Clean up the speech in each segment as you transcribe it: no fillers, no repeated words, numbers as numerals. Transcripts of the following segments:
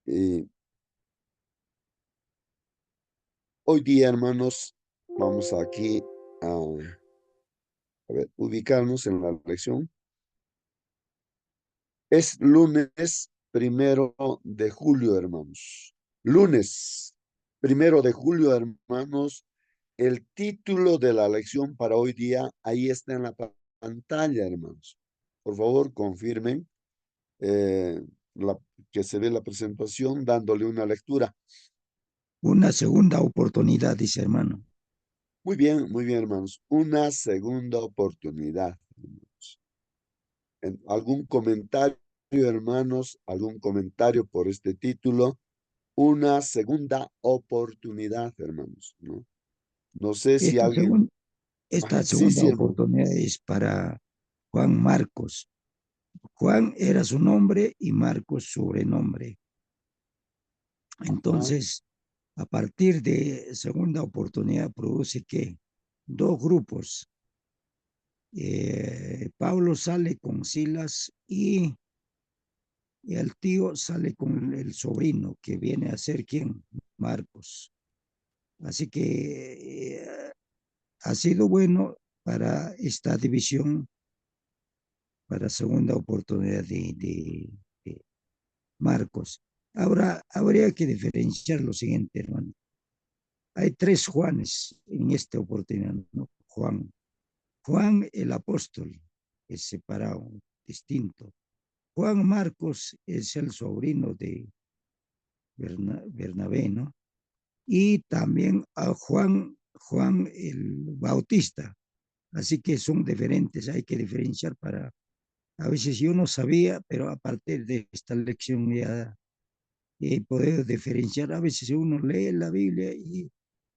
Y hoy día, hermanos, vamos aquí a ver, ubicarnos en la lección. Es lunes 1 de julio, hermanos. Lunes 1 de julio, hermanos. El título de la lección para hoy día, ahí está en la pantalla, hermanos. Por favor, confirmen eh, la, que se ve la presentación dándole una lectura. Una segunda oportunidad, dice hermano. Muy bien, hermanos. Una segunda oportunidad. ¿Algún comentario, hermanos? ¿Algún comentario por este título? Una segunda oportunidad, hermanos, ¿no? No sé si Esta, alguien... esta Sí, segunda sí, hermano. oportunidad es para Juan Marcos. Juan era su nombre y Marcos sobrenombre. Ajá. Entonces, a partir de segunda oportunidad produce que dos grupos. Pablo sale con Silas y el tío sale con el sobrino, que viene a ser ¿quién? Marcos. Así que ha sido bueno para esta división, para segunda oportunidad de Marcos. Ahora, habría que diferenciar lo siguiente, hermano. Hay tres Juanes en esta oportunidad, ¿no? Juan el apóstol, es separado, distinto. Juan Marcos es el sobrino de Bernabé, ¿no? Y también a Juan el Bautista. Así que son diferentes, hay que diferenciar para... A veces yo no sabía, pero a partir de esta lección ya he podido diferenciar. A veces uno lee la Biblia y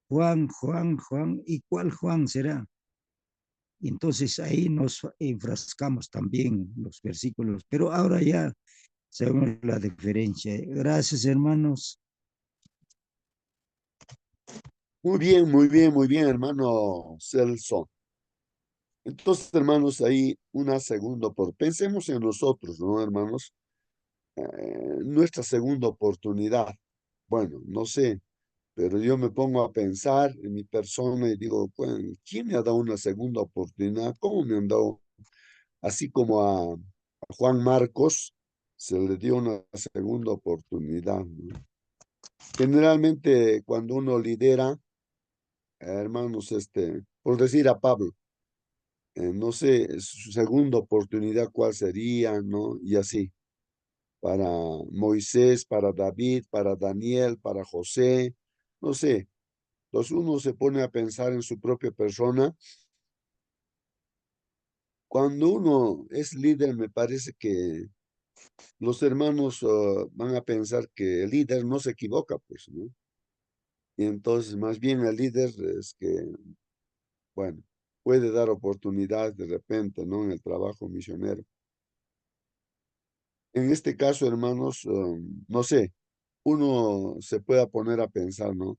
Juan, ¿y cuál Juan será? Y entonces ahí nos enfrascamos también los versículos, pero ahora ya sabemos la diferencia. Gracias, hermanos. Muy bien, hermano Celso. Entonces, hermanos, ahí una segunda por pensemos en nosotros, ¿no, hermanos? Nuestra segunda oportunidad. Bueno, no sé, pero yo me pongo a pensar en mi persona y digo, bueno, ¿quién me ha dado una segunda oportunidad? ¿Cómo me han dado? Así como a Juan Marcos se le dio una segunda oportunidad, ¿no? Generalmente cuando uno lidera, hermanos, por decir a Pablo, no sé, su segunda oportunidad cuál sería, ¿no? Y así, para Moisés, para David, para Daniel, para José, no sé. Entonces uno se pone a pensar en su propia persona. Cuando uno es líder, me parece que los hermanos van a pensar que el líder no se equivoca, pues, ¿no? Y entonces más bien el líder es que, bueno, puede dar oportunidades de repente, ¿no? En el trabajo misionero. En este caso, hermanos, no sé, uno se pueda poner a pensar, ¿no?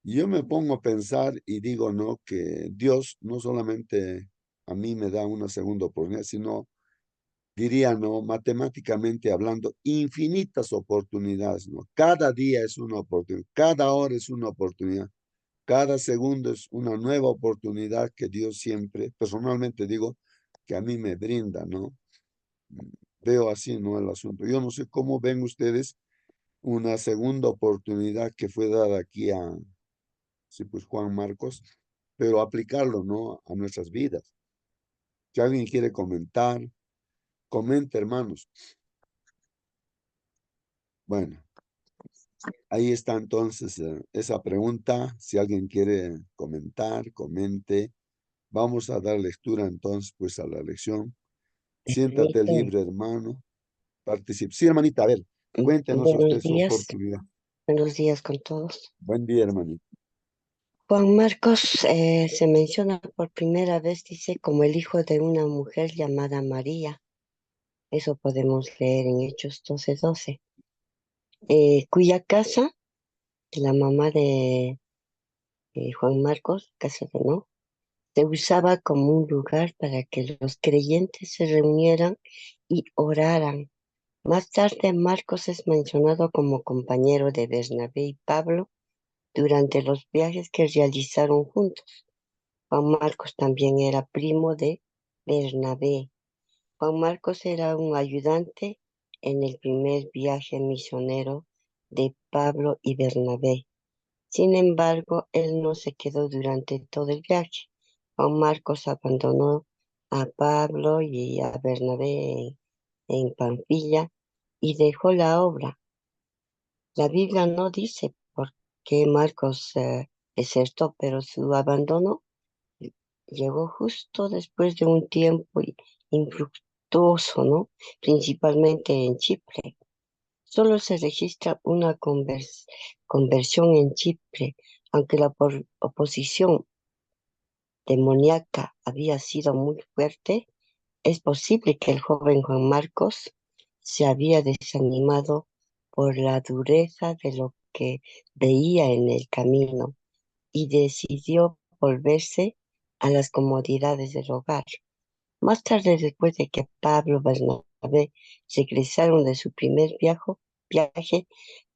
Yo me pongo a pensar y digo, ¿no? Que Dios no solamente a mí me da una segunda oportunidad, sino, diría, ¿no? Matemáticamente hablando, infinitas oportunidades, ¿no? Cada día es una oportunidad, cada hora es una oportunidad, cada segundo es una nueva oportunidad que Dios siempre, personalmente digo, que a mí me brinda, ¿no? Veo así, ¿no? El asunto. Yo no sé cómo ven ustedes una segunda oportunidad que fue dada aquí a, sí, pues Juan Marcos, pero aplicarlo, ¿no? A nuestras vidas. Si alguien quiere comentar, comente, hermanos. Bueno, ahí está entonces esa pregunta. Si alguien quiere comentar, comente. Vamos a dar lectura entonces pues a la lección. Me Siéntate permite. libre, hermano. Participe. Sí, hermanita, a ver, cuéntenos usted su oportunidad. Buenos días con todos. Buen día, hermanita. Juan Marcos se menciona por primera vez, dice, como el hijo de una mujer llamada María. Eso podemos leer en Hechos 12:12. Cuya casa, la mamá de Juan Marcos, casa de no, se usaba como un lugar para que los creyentes se reunieran y oraran Más tarde, Marcos es mencionado como compañero de Bernabé y Pablo durante los viajes que realizaron juntos. Juan Marcos también era primo de Bernabé. Juan Marcos era un ayudante en el primer viaje misionero de Pablo y Bernabé. Sin embargo, él no se quedó durante todo el viaje. Juan Marcos abandonó a Pablo y a Bernabé en Pampilla y dejó la obra. La Biblia no dice por qué Marcos desertó, pero su abandono llegó justo después de un tiempo infructuoso, ¿no? Principalmente en Chipre. Solo se registra una conversión en Chipre, aunque la oposición demoníaca había sido muy fuerte. Es posible que el joven Juan Marcos se había desanimado por la dureza de lo que veía en el camino y decidió volverse a las comodidades del hogar. Más tarde, después de que Pablo y Bernabé regresaron de su primer viaje,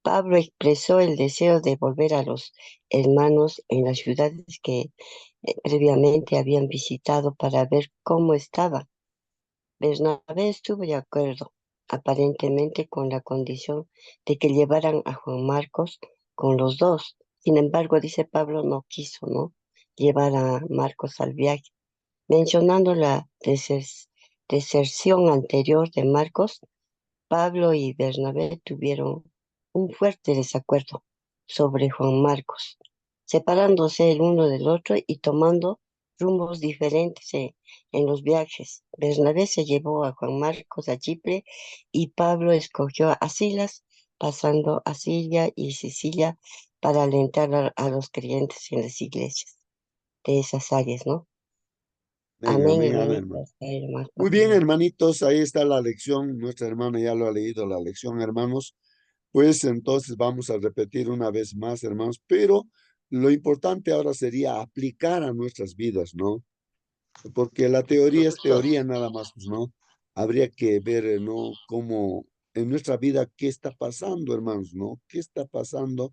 Pablo expresó el deseo de volver a los hermanos en las ciudades que previamente habían visitado para ver cómo estaba. Bernabé estuvo de acuerdo, aparentemente con la condición de que llevaran a Juan Marcos con los dos. Sin embargo, dice Pablo, no quiso, ¿no? Llevar a Marcos al viaje. Mencionando la deserción anterior de Marcos, Pablo y Bernabé tuvieron un fuerte desacuerdo sobre Juan Marcos, separándose el uno del otro y tomando rumbos diferentes en los viajes. Bernabé se llevó a Juan Marcos a Chipre y Pablo escogió a Silas, pasando a Siria y Sicilia para alentar a los creyentes en las iglesias de esas áreas, ¿no? Amén, Amén, amén, amén, hermanito. hermano. Hasta ahí nomás por Muy bien, mí. hermanitos, ahí está la lección. Nuestra hermana ya lo ha leído la lección, hermanos. Pues entonces vamos a repetir una vez más, hermanos, pero lo importante ahora sería aplicar a nuestras vidas, ¿no? Porque la teoría es teoría nada más, pues, ¿no? Habría que ver, ¿no? Cómo en nuestra vida, qué está pasando, hermanos, ¿no? ¿Qué está pasando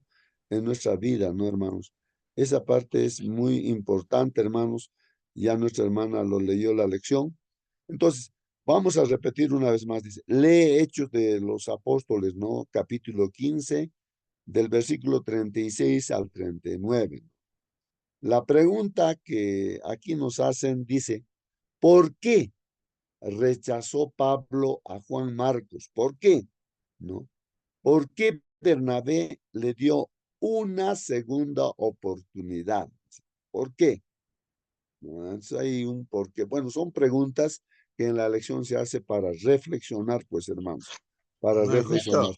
en nuestra vida, ¿no, hermanos? Esa parte es muy importante, hermanos. Ya nuestra hermana lo leyó la lección. Entonces, vamos a repetir una vez más. Dice, lee Hechos de los Apóstoles, ¿no? Capítulo 15, del versículo 36 al 39. La pregunta que aquí nos hacen dice, ¿por qué rechazó Pablo a Juan Marcos? ¿Por qué? ¿No? ¿Por qué Bernabé le dio una segunda oportunidad? ¿Por qué? ¿No? Entonces hay un por qué. Bueno, son preguntas que en la lección se hace para reflexionar, pues, hermanos, para Hermanito, reflexionar.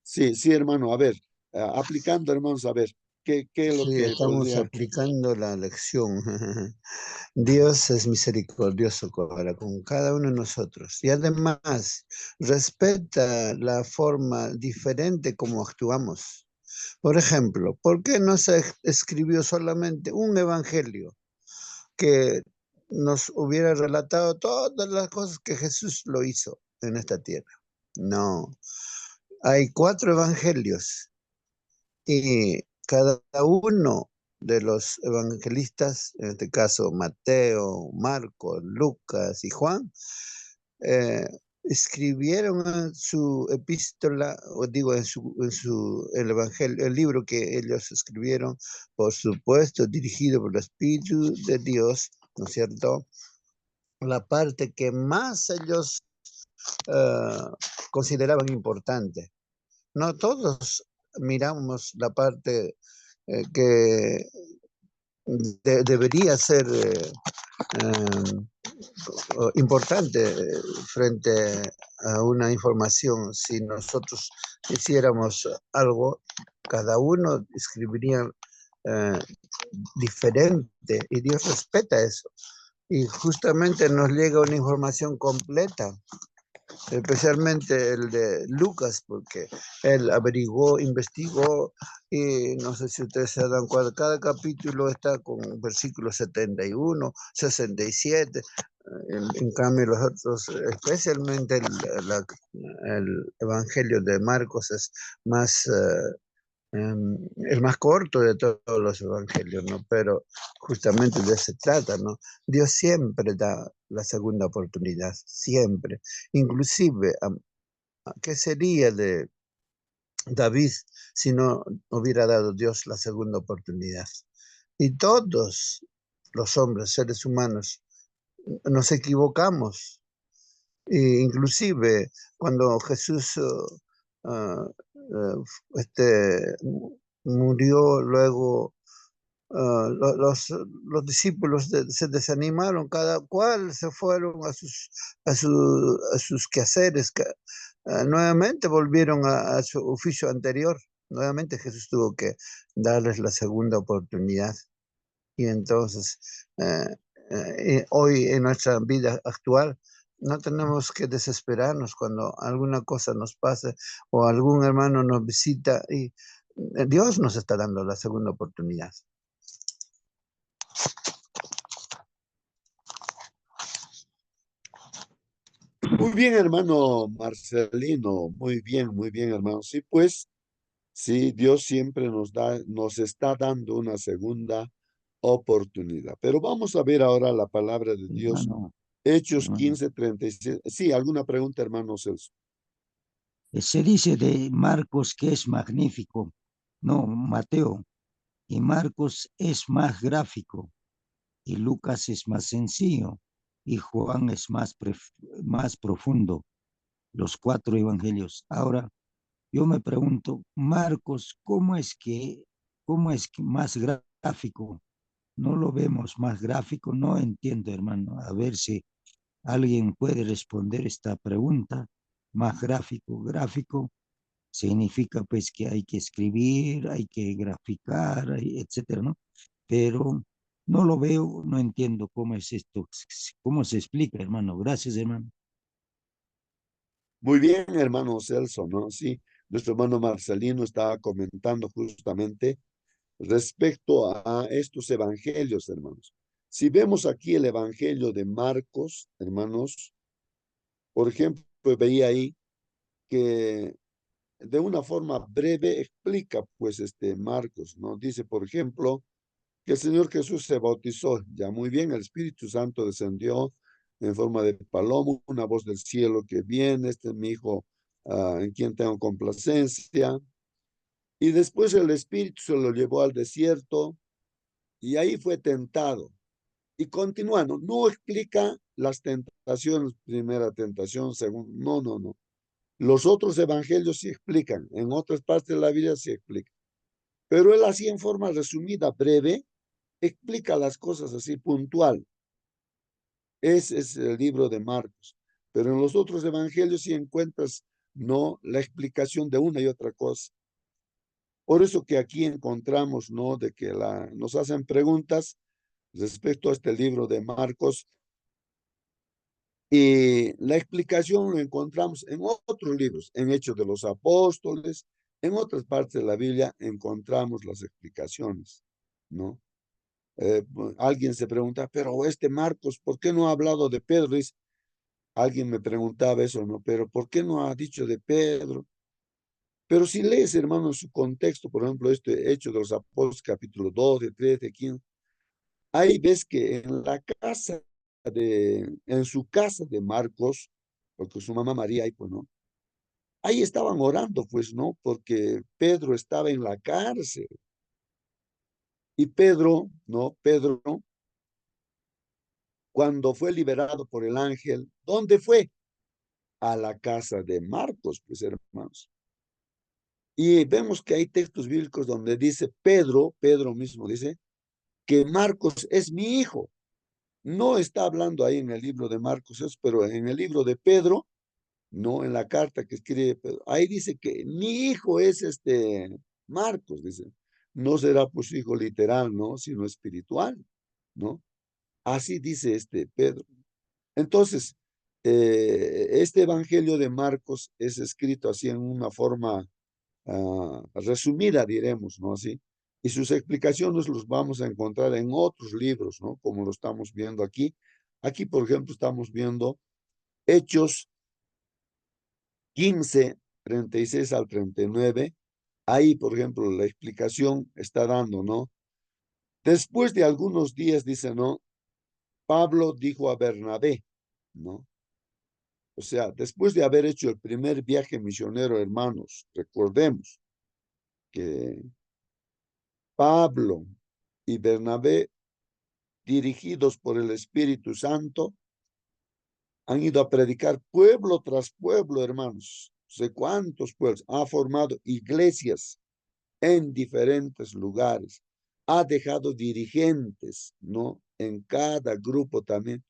Sí, sí, hermano, a ver, aplicando, hermanos, a ver, ¿qué es lo sí, que estamos podría? aplicando la lección. Dios es misericordioso para con cada uno de nosotros y además respeta la forma diferente como actuamos. Por ejemplo, ¿por qué no se escribió solamente un evangelio que nos hubiera relatado todas las cosas que Jesús lo hizo en esta tierra? No, hay 4 evangelios y cada uno de los evangelistas, en este caso Mateo, Marcos, Lucas y Juan, eh, escribieron en su epístola, o digo, el evangelio, el libro que ellos escribieron, por supuesto, dirigido por el Espíritu de Dios, ¿no es cierto? La parte que más ellos consideraban importante. No todos miramos la parte que debería ser importante frente a una información. Si nosotros hiciéramos algo, cada uno escribiría eh, diferente y Dios respeta eso. Y justamente nos llega una información completa, especialmente el de Lucas, porque él averiguó, investigó, y no sé si ustedes se dan cuenta, cada capítulo está con versículos 71, 67, en cambio los otros, especialmente el Evangelio de Marcos es más, el más corto de todos los evangelios, ¿no? Pero justamente de eso se trata, ¿no? Dios siempre da la segunda oportunidad, siempre. Inclusive, ¿qué sería de David si no hubiera dado Dios la segunda oportunidad? Y todos los hombres, seres humanos, nos equivocamos. Inclusive cuando Jesús murió, luego los discípulos se desanimaron, cada cual se fueron a sus quehaceres, nuevamente volvieron a su oficio anterior. Nuevamente Jesús tuvo que darles la segunda oportunidad. Y entonces, hoy en nuestra vida actual, no tenemos que desesperarnos cuando alguna cosa nos pase o algún hermano nos visita, y Dios nos está dando la segunda oportunidad. Muy bien, hermano Marcelino. Muy bien, hermano. Sí, pues, sí, Dios siempre nos está dando una segunda oportunidad. Pero vamos a ver ahora la palabra de Dios, Hermano, Hechos hermano. 15:37. Sí, ¿alguna pregunta, hermano Celso? Se dice de Marcos que es magnífico, no, Mateo, y Marcos es más gráfico, y Lucas es más sencillo, y Juan es más profundo, los cuatro evangelios. Ahora, yo me pregunto, Marcos, cómo es que más gráfico? No lo vemos más gráfico, no entiendo, hermano. A ver si alguien puede responder esta pregunta. Más gráfico, gráfico significa pues que hay que escribir, hay que graficar, etcétera, ¿no? Pero no lo veo, no entiendo cómo es esto, cómo se explica, hermano. Gracias, hermano. Muy bien, hermano Celso, ¿no? Sí, nuestro hermano Marcelino estaba comentando justamente respecto a estos evangelios, hermanos. Si vemos aquí el evangelio de Marcos, hermanos, por ejemplo, veía ahí que de una forma breve explica, pues, Marcos, ¿no? Dice, por ejemplo, que el Señor Jesús se bautizó, ya muy bien, el Espíritu Santo descendió en forma de paloma, una voz del cielo que viene, este es mi hijo, en quien tengo complacencia. Y después el Espíritu se lo llevó al desierto y ahí fue tentado. Y continuando, no explica las tentaciones, primera tentación, segunda, no, no, no. Los otros evangelios sí explican, en otras partes de la Biblia sí explica. Pero él así en forma resumida, breve, explica las cosas así puntual. Ese es el libro de Marcos. Pero en los otros evangelios sí encuentras, no, la explicación de una y otra cosa. Por eso que aquí encontramos, ¿no? De que nos hacen preguntas respecto a este libro de Marcos. Y la explicación lo encontramos en otros libros, en Hechos de los Apóstoles, en otras partes de la Biblia encontramos las explicaciones, ¿no? Alguien se pregunta, pero Marcos, ¿por qué no ha hablado de Pedro? Dice, alguien me preguntaba eso, ¿no? Pero ¿por qué no ha dicho de Pedro? Pero si lees, hermano, en su contexto, por ejemplo, Hechos de los Apóstoles, capítulo 12, 13, 15, ahí ves que en su casa de Marcos, porque su mamá María ahí, pues, ¿no? Ahí estaban orando, pues, ¿no? Porque Pedro estaba en la cárcel. Y Pedro, ¿no? Pedro, cuando fue liberado por el ángel, ¿dónde fue? A la casa de Marcos, pues, hermanos. Y vemos que hay textos bíblicos donde dice Pedro mismo dice, que Marcos es mi hijo. No está hablando ahí en el libro de Marcos, pero en el libro de Pedro, no en la carta que escribe Pedro, ahí dice que mi hijo es Marcos, dice. No será pues hijo literal, ¿no? Sino espiritual, ¿no? Así dice Pedro. Entonces, este evangelio de Marcos es escrito así en una forma resumida, diremos, ¿no? Así. Y sus explicaciones los vamos a encontrar en otros libros, ¿no? Como lo estamos viendo aquí. Aquí, por ejemplo, estamos viendo Hechos 15, 36 al 39. Ahí, por ejemplo, la explicación está dando, ¿no? Después de algunos días, dice, ¿no? Pablo dijo a Bernabé, ¿no? O sea, después de haber hecho el primer viaje misionero, hermanos, recordemos que Pablo y Bernabé, dirigidos por el Espíritu Santo, han ido a predicar pueblo tras pueblo, hermanos. No sé cuántos pueblos. Ha formado iglesias en diferentes lugares. Ha dejado dirigentes, ¿no? En cada grupo también,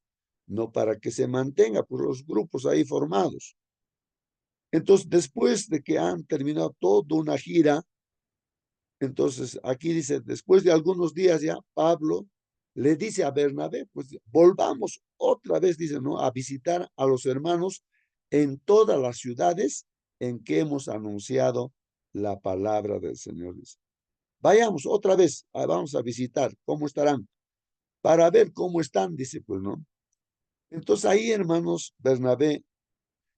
¿no? Para que se mantenga por los grupos ahí formados. Entonces, después de que han terminado toda una gira, entonces aquí dice, después de algunos días ya, Pablo le dice a Bernabé, pues volvamos otra vez, dice, ¿no? A visitar a los hermanos en todas las ciudades en que hemos anunciado la palabra del Señor. Dice, vayamos otra vez, vamos a visitar, ¿cómo estarán? Para ver cómo están, dice, pues, ¿no? Entonces ahí, hermanos, Bernabé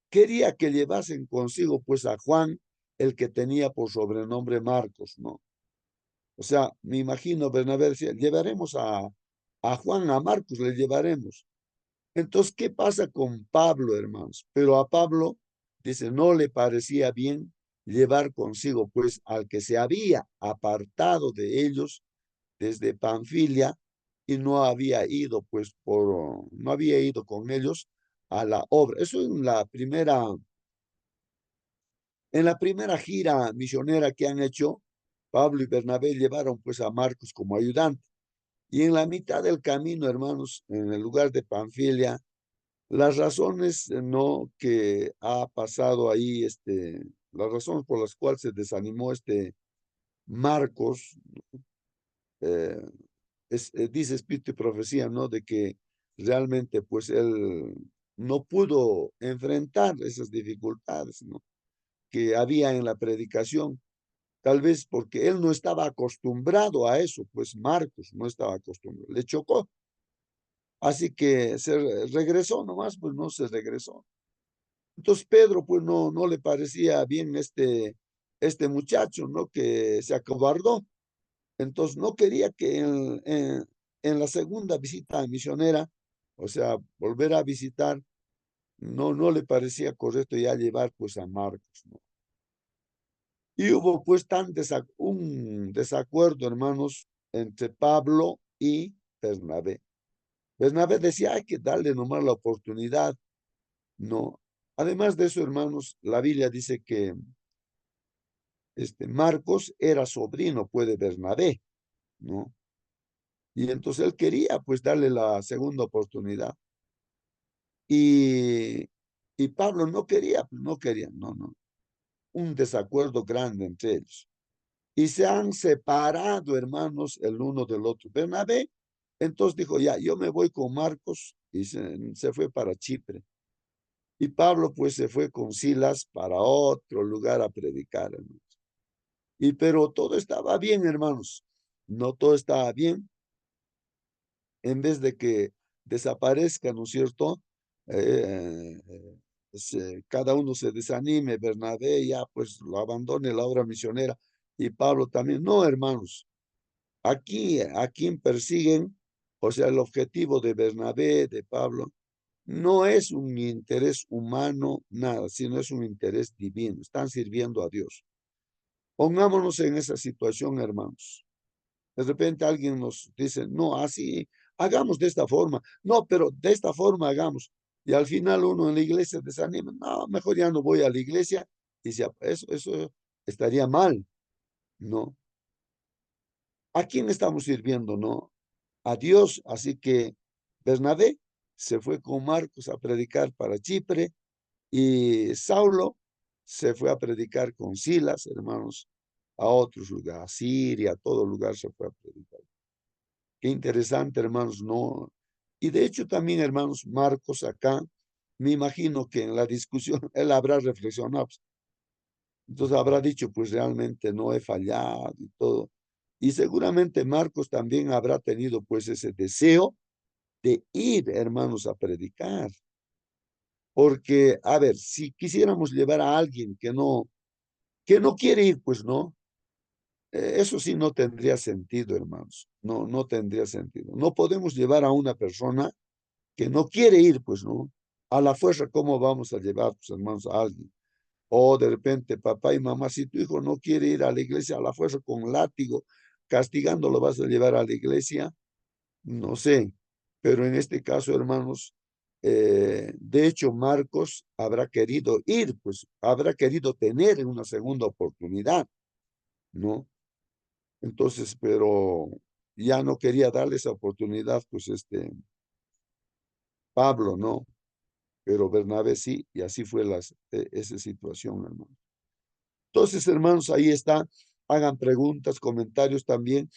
quería que llevasen consigo, pues, a Juan, el que tenía por sobrenombre Marcos, ¿no? O sea, me imagino, Bernabé decía, llevaremos a Juan, a Marcos, le llevaremos. Entonces, ¿qué pasa con Pablo, hermanos? Pero a Pablo, dice, no le parecía bien llevar consigo, pues, al que se había apartado de ellos desde Panfilia y no había ido, pues, no había ido con ellos a la obra. Eso en la primera gira misionera que han hecho, Pablo y Bernabé llevaron, pues, a Marcos como ayudante. Y en la mitad del camino, hermanos, en el lugar de Panfilia, las razones no que ha pasado ahí, las razones por las cuales se desanimó Marcos, eh, dice Espíritu y Profecía, ¿no? De que realmente, pues, él no pudo enfrentar esas dificultades, ¿no? Que había en la predicación, tal vez porque él no estaba acostumbrado a eso, pues Marcos no estaba acostumbrado, le chocó. Así que se regresó nomás, pues no se regresó. Entonces Pedro, pues no le parecía bien este muchacho, ¿no? Que se acobardó. Entonces no quería que en la segunda visita misionera, o sea, volver a visitar, no le parecía correcto ya llevar pues a Marcos, ¿no? Y hubo pues un desacuerdo, hermanos, entre Pablo y Bernabé. Bernabé decía, hay que darle nomás la oportunidad. No. Además de eso, hermanos, la Biblia dice que Marcos era sobrino, pues, de Bernabé, ¿no? Y entonces él quería, pues, darle la segunda oportunidad. Y, y Pablo no quería, pues, no quería, no. Un desacuerdo grande entre ellos. Y se han separado, hermanos, el uno del otro. Bernabé, entonces dijo, ya, yo me voy con Marcos y se fue para Chipre. Y Pablo pues se fue con Silas para otro lugar a predicar, hermanos. Pero todo estaba bien, hermanos. No todo estaba bien. En vez de que desaparezca, ¿no es cierto? Cada uno se desanime, Bernabé ya pues lo abandone la obra misionera y Pablo también. No, hermanos. Aquí, a quien persiguen, o sea, el objetivo de Bernabé, de Pablo, no es un interés humano, nada, sino es un interés divino. Están sirviendo a Dios. Pongámonos en esa situación, hermanos. De repente alguien nos dice, no, así, hagamos de esta forma. No, pero de esta forma hagamos. Y al final uno en la iglesia desanima. No, mejor ya no voy a la iglesia. Y eso estaría mal, ¿no? ¿A quién estamos sirviendo, no? A Dios. Así que Bernabé se fue con Marcos a predicar para Chipre y Saulo se fue a predicar con Silas, hermanos, a otros lugares, a Siria, a todo lugar se fue a predicar. Qué interesante, hermanos, ¿no? Y de hecho también, hermanos, Marcos acá, me imagino que en la discusión él habrá reflexionado, pues, entonces habrá dicho, pues realmente no he fallado y todo. Y seguramente Marcos también habrá tenido pues ese deseo de ir, hermanos, a predicar. Porque, a ver, si quisiéramos llevar a alguien que no quiere ir, pues no. Eso sí no tendría sentido, hermanos. No, no tendría sentido. No podemos llevar a una persona que no quiere ir, pues no. A la fuerza, ¿cómo vamos a llevar, pues, hermanos, a alguien? O de repente, papá y mamá, si tu hijo no quiere ir a la iglesia a la fuerza con látigo, castigándolo, vas a llevar a la iglesia, no sé. Pero en este caso, hermanos, de hecho, Marcos habrá querido ir, pues habrá querido tener una segunda oportunidad, ¿no? Entonces, pero ya no quería darle esa oportunidad, pues Pablo, ¿no? Pero Bernabé sí, y así fue esa situación, hermano. Entonces, hermanos, ahí está. Hagan preguntas, comentarios también.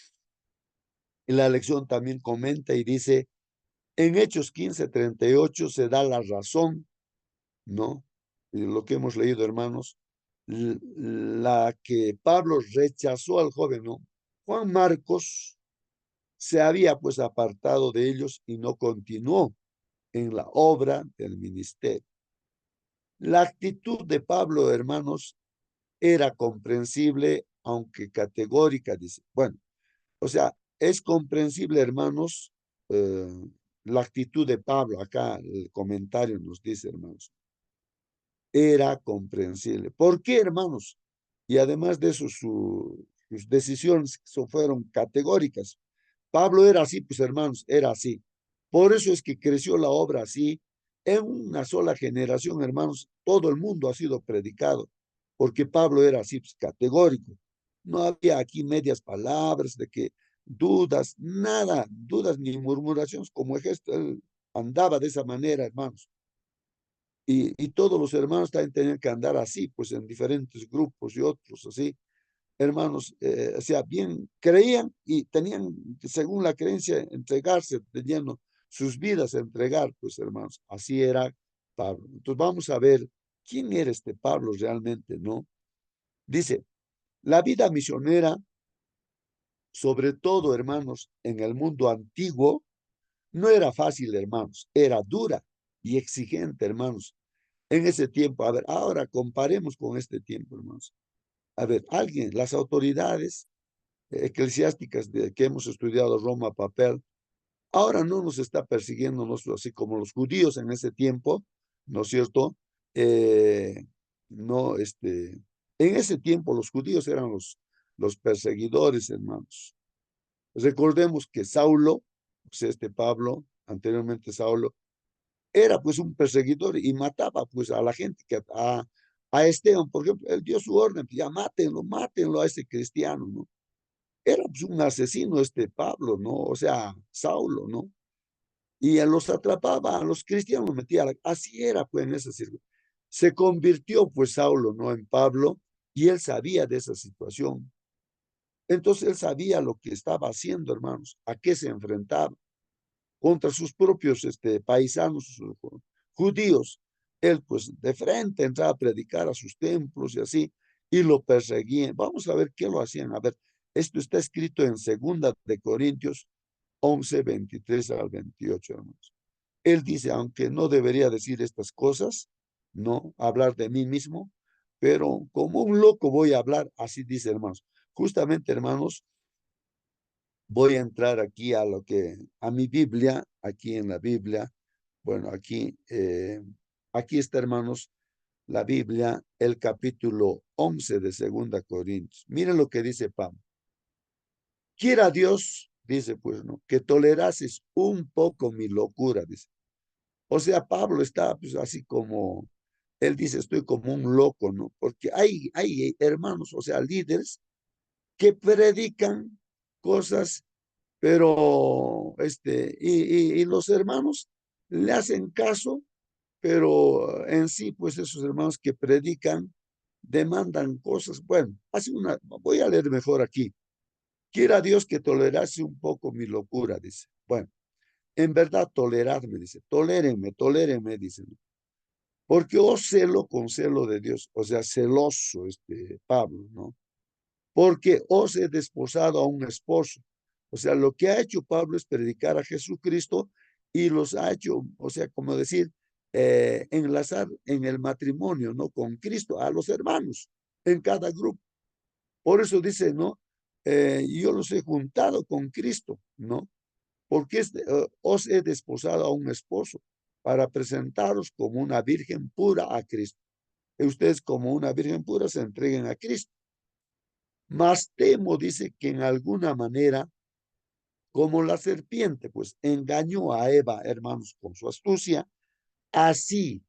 Y la lección también comenta y dice, en Hechos 15:38 se da la razón, ¿no? Y lo que hemos leído, hermanos, la que Pablo rechazó al joven, ¿no? Juan Marcos se había pues apartado de ellos y no continuó en la obra del ministerio. La actitud de Pablo, hermanos, era comprensible, aunque categórica, dice. Bueno, o sea, es comprensible, hermanos, la actitud de Pablo. Acá el comentario nos dice, hermanos, era comprensible. ¿Por qué, hermanos? Y además de eso, sus decisiones fueron categóricas. Pablo era así, pues hermanos, era así. Por eso es que creció la obra así. En una sola generación, hermanos, todo el mundo ha sido predicado, porque Pablo era así, pues, categórico. No había aquí medias palabras de que dudas, nada, dudas ni murmuraciones, como ejemplo, él andaba de esa manera, hermanos. Y todos los hermanos también tenían que andar así, pues en diferentes grupos y otros así hermanos, o sea, bien creían y tenían, según la creencia, entregarse, teniendo sus vidas a entregar, pues hermanos, así era Pablo. Entonces vamos a ver quién era este Pablo realmente, ¿no? Dice, la vida misionera, sobre todo, hermanos, en el mundo antiguo, no era fácil, hermanos, era dura y exigente, hermanos. En ese tiempo, a ver, ahora comparemos con este tiempo, hermanos. A ver, alguien, las autoridades eclesiásticas que hemos estudiado Roma papel, ahora no nos está persiguiendo, así como los judíos en ese tiempo, ¿no es cierto? No, en ese tiempo los judíos eran los perseguidores, hermanos. Recordemos que Saulo, o sea, Pablo, anteriormente Saulo, era pues un perseguidor y mataba pues a la gente, a Esteban, por ejemplo, él dio su orden, ya mátenlo, mátenlo a ese cristiano, ¿no? Era pues, un asesino Pablo, ¿no? O sea, Saulo, ¿no? Y a los atrapaba, a los cristianos los metía. Así era, pues, en esa circunstancia. Se convirtió, pues, Saulo, ¿no? En Pablo, y él sabía de esa situación. Entonces, él sabía lo que estaba haciendo, hermanos, a qué se enfrentaba contra sus propios paisanos judíos. Él, pues, de frente entraba a predicar a sus templos y así, y lo perseguían. Vamos a ver qué lo hacían. A ver, esto está escrito en 2 Corintios 11:23 al 28, hermanos. Él dice, aunque no debería decir estas cosas, no hablar de mí mismo, pero como un loco voy a hablar, así dice, hermanos. Justamente, hermanos, voy a entrar aquí a mi Biblia, aquí en la Biblia. Bueno, aquí está, hermanos, la Biblia, el capítulo 11 de 2 Corintios. Miren lo que dice Pablo. Quiera Dios, dice, pues, ¿no? Que tolerases un poco mi locura, dice. O sea, Pablo está, pues, así como, él dice, estoy como un loco, ¿no? Porque hay hermanos, o sea, líderes que predican cosas pero y los hermanos le hacen caso, pero en sí, pues esos hermanos que predican demandan cosas. Bueno, voy a leer mejor aquí. Quiera Dios que tolerase un poco mi locura, dice. Bueno, en verdad toleradme, dice. Tolérenme, dice. Porque os celo con celo de Dios, o sea, celoso Pablo, ¿no? Porque os he desposado a un esposo. O sea, lo que ha hecho Pablo es predicar a Jesucristo y los ha hecho, o sea, como decir, enlazar en el matrimonio, ¿no? Con Cristo, a los hermanos en cada grupo. Por eso dice, ¿no? Yo los he juntado con Cristo, ¿no? Porque os he desposado a un esposo para presentaros como una virgen pura a Cristo. Y ustedes como una virgen pura se entreguen a Cristo. Mas temo, dice, que en alguna manera, como la serpiente, pues engañó a Eva, hermanos, con su astucia, así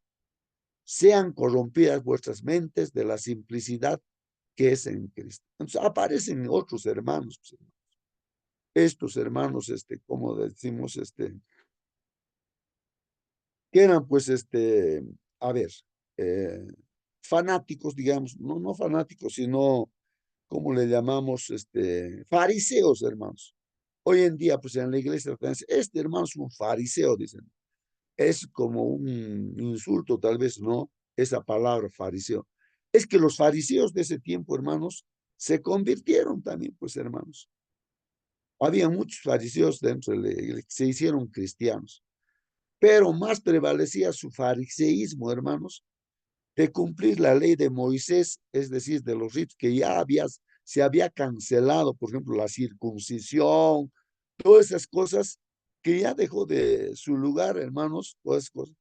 sean corrompidas vuestras mentes de la simplicidad que es en Cristo. Entonces aparecen otros hermanos, pues, estos hermanos, como decimos, que eran, pues, a ver, eh, fanáticos, digamos, no fanáticos, sino, ¿cómo le llamamos? Fariseos, hermanos. Hoy en día, pues, en la iglesia, este hermano es un fariseo, dicen. Es como un insulto, tal vez, ¿no? Esa palabra fariseo. Es que los fariseos de ese tiempo, hermanos, se convirtieron también, pues, hermanos. Había muchos fariseos dentro de la iglesia, se hicieron cristianos, pero más prevalecía su fariseísmo, hermanos, de cumplir la ley de Moisés, es decir, de los ritos que ya se había cancelado, por ejemplo, la circuncisión, todas esas cosas que ya dejó de su lugar, hermanos, todas esas cosas.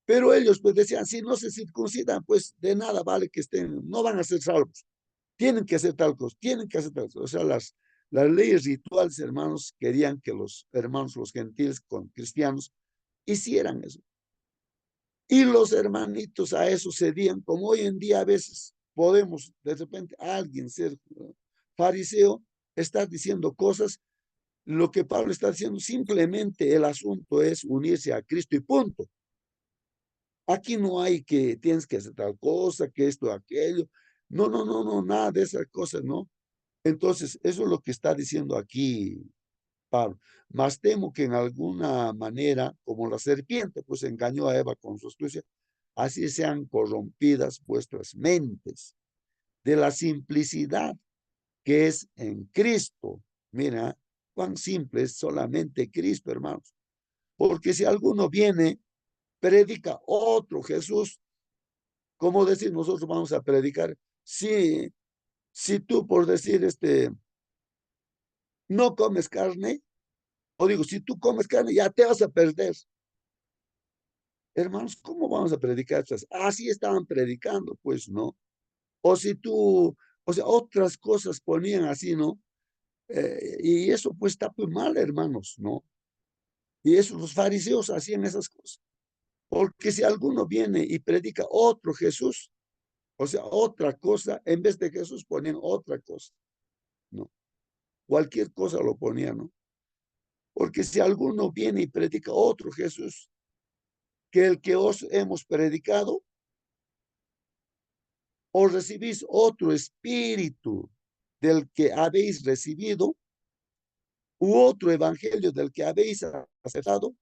Pero ellos pues decían, si no se circuncidan, pues de nada vale que estén, no van a ser salvos. Tienen que hacer tal cosa, tienen que hacer tal cosa. O sea, las leyes rituales, hermanos, querían que los hermanos, los gentiles con cristianos, hicieran eso. Y los hermanitos a eso cedían, como hoy en día a veces podemos de repente alguien ser fariseo, estar diciendo cosas, lo que Pablo está diciendo, simplemente el asunto es unirse a Cristo y punto. Aquí no hay que tienes que hacer tal cosa, que esto, aquello. No, nada de esas cosas, ¿no? Entonces, eso es lo que está diciendo aquí Pablo. Mas temo que en alguna manera, como la serpiente, pues engañó a Eva con su astucia, así sean corrompidas vuestras mentes de la simplicidad que es en Cristo. Mira, cuán simple es solamente Cristo, hermanos. Porque si alguno viene, predica otro Jesús, ¿cómo decir nosotros vamos a predicar? Si tú por decir, no comes carne, o digo, si tú comes carne, ya te vas a perder. Hermanos, ¿cómo vamos a predicar estas? Así estaban predicando, pues, ¿no? O si tú, o sea, otras cosas ponían así, ¿no? Y eso pues está pues mal, hermanos, ¿no? Y eso los fariseos hacían esas cosas. Porque si alguno viene y predica otro Jesús, o sea, otra cosa, en vez de Jesús ponían otra cosa, ¿no? Cualquier cosa lo ponían, ¿no? Porque si alguno viene y predica otro Jesús, que el que os hemos predicado, o recibís otro espíritu del que habéis recibido, u otro evangelio del que habéis aceptado,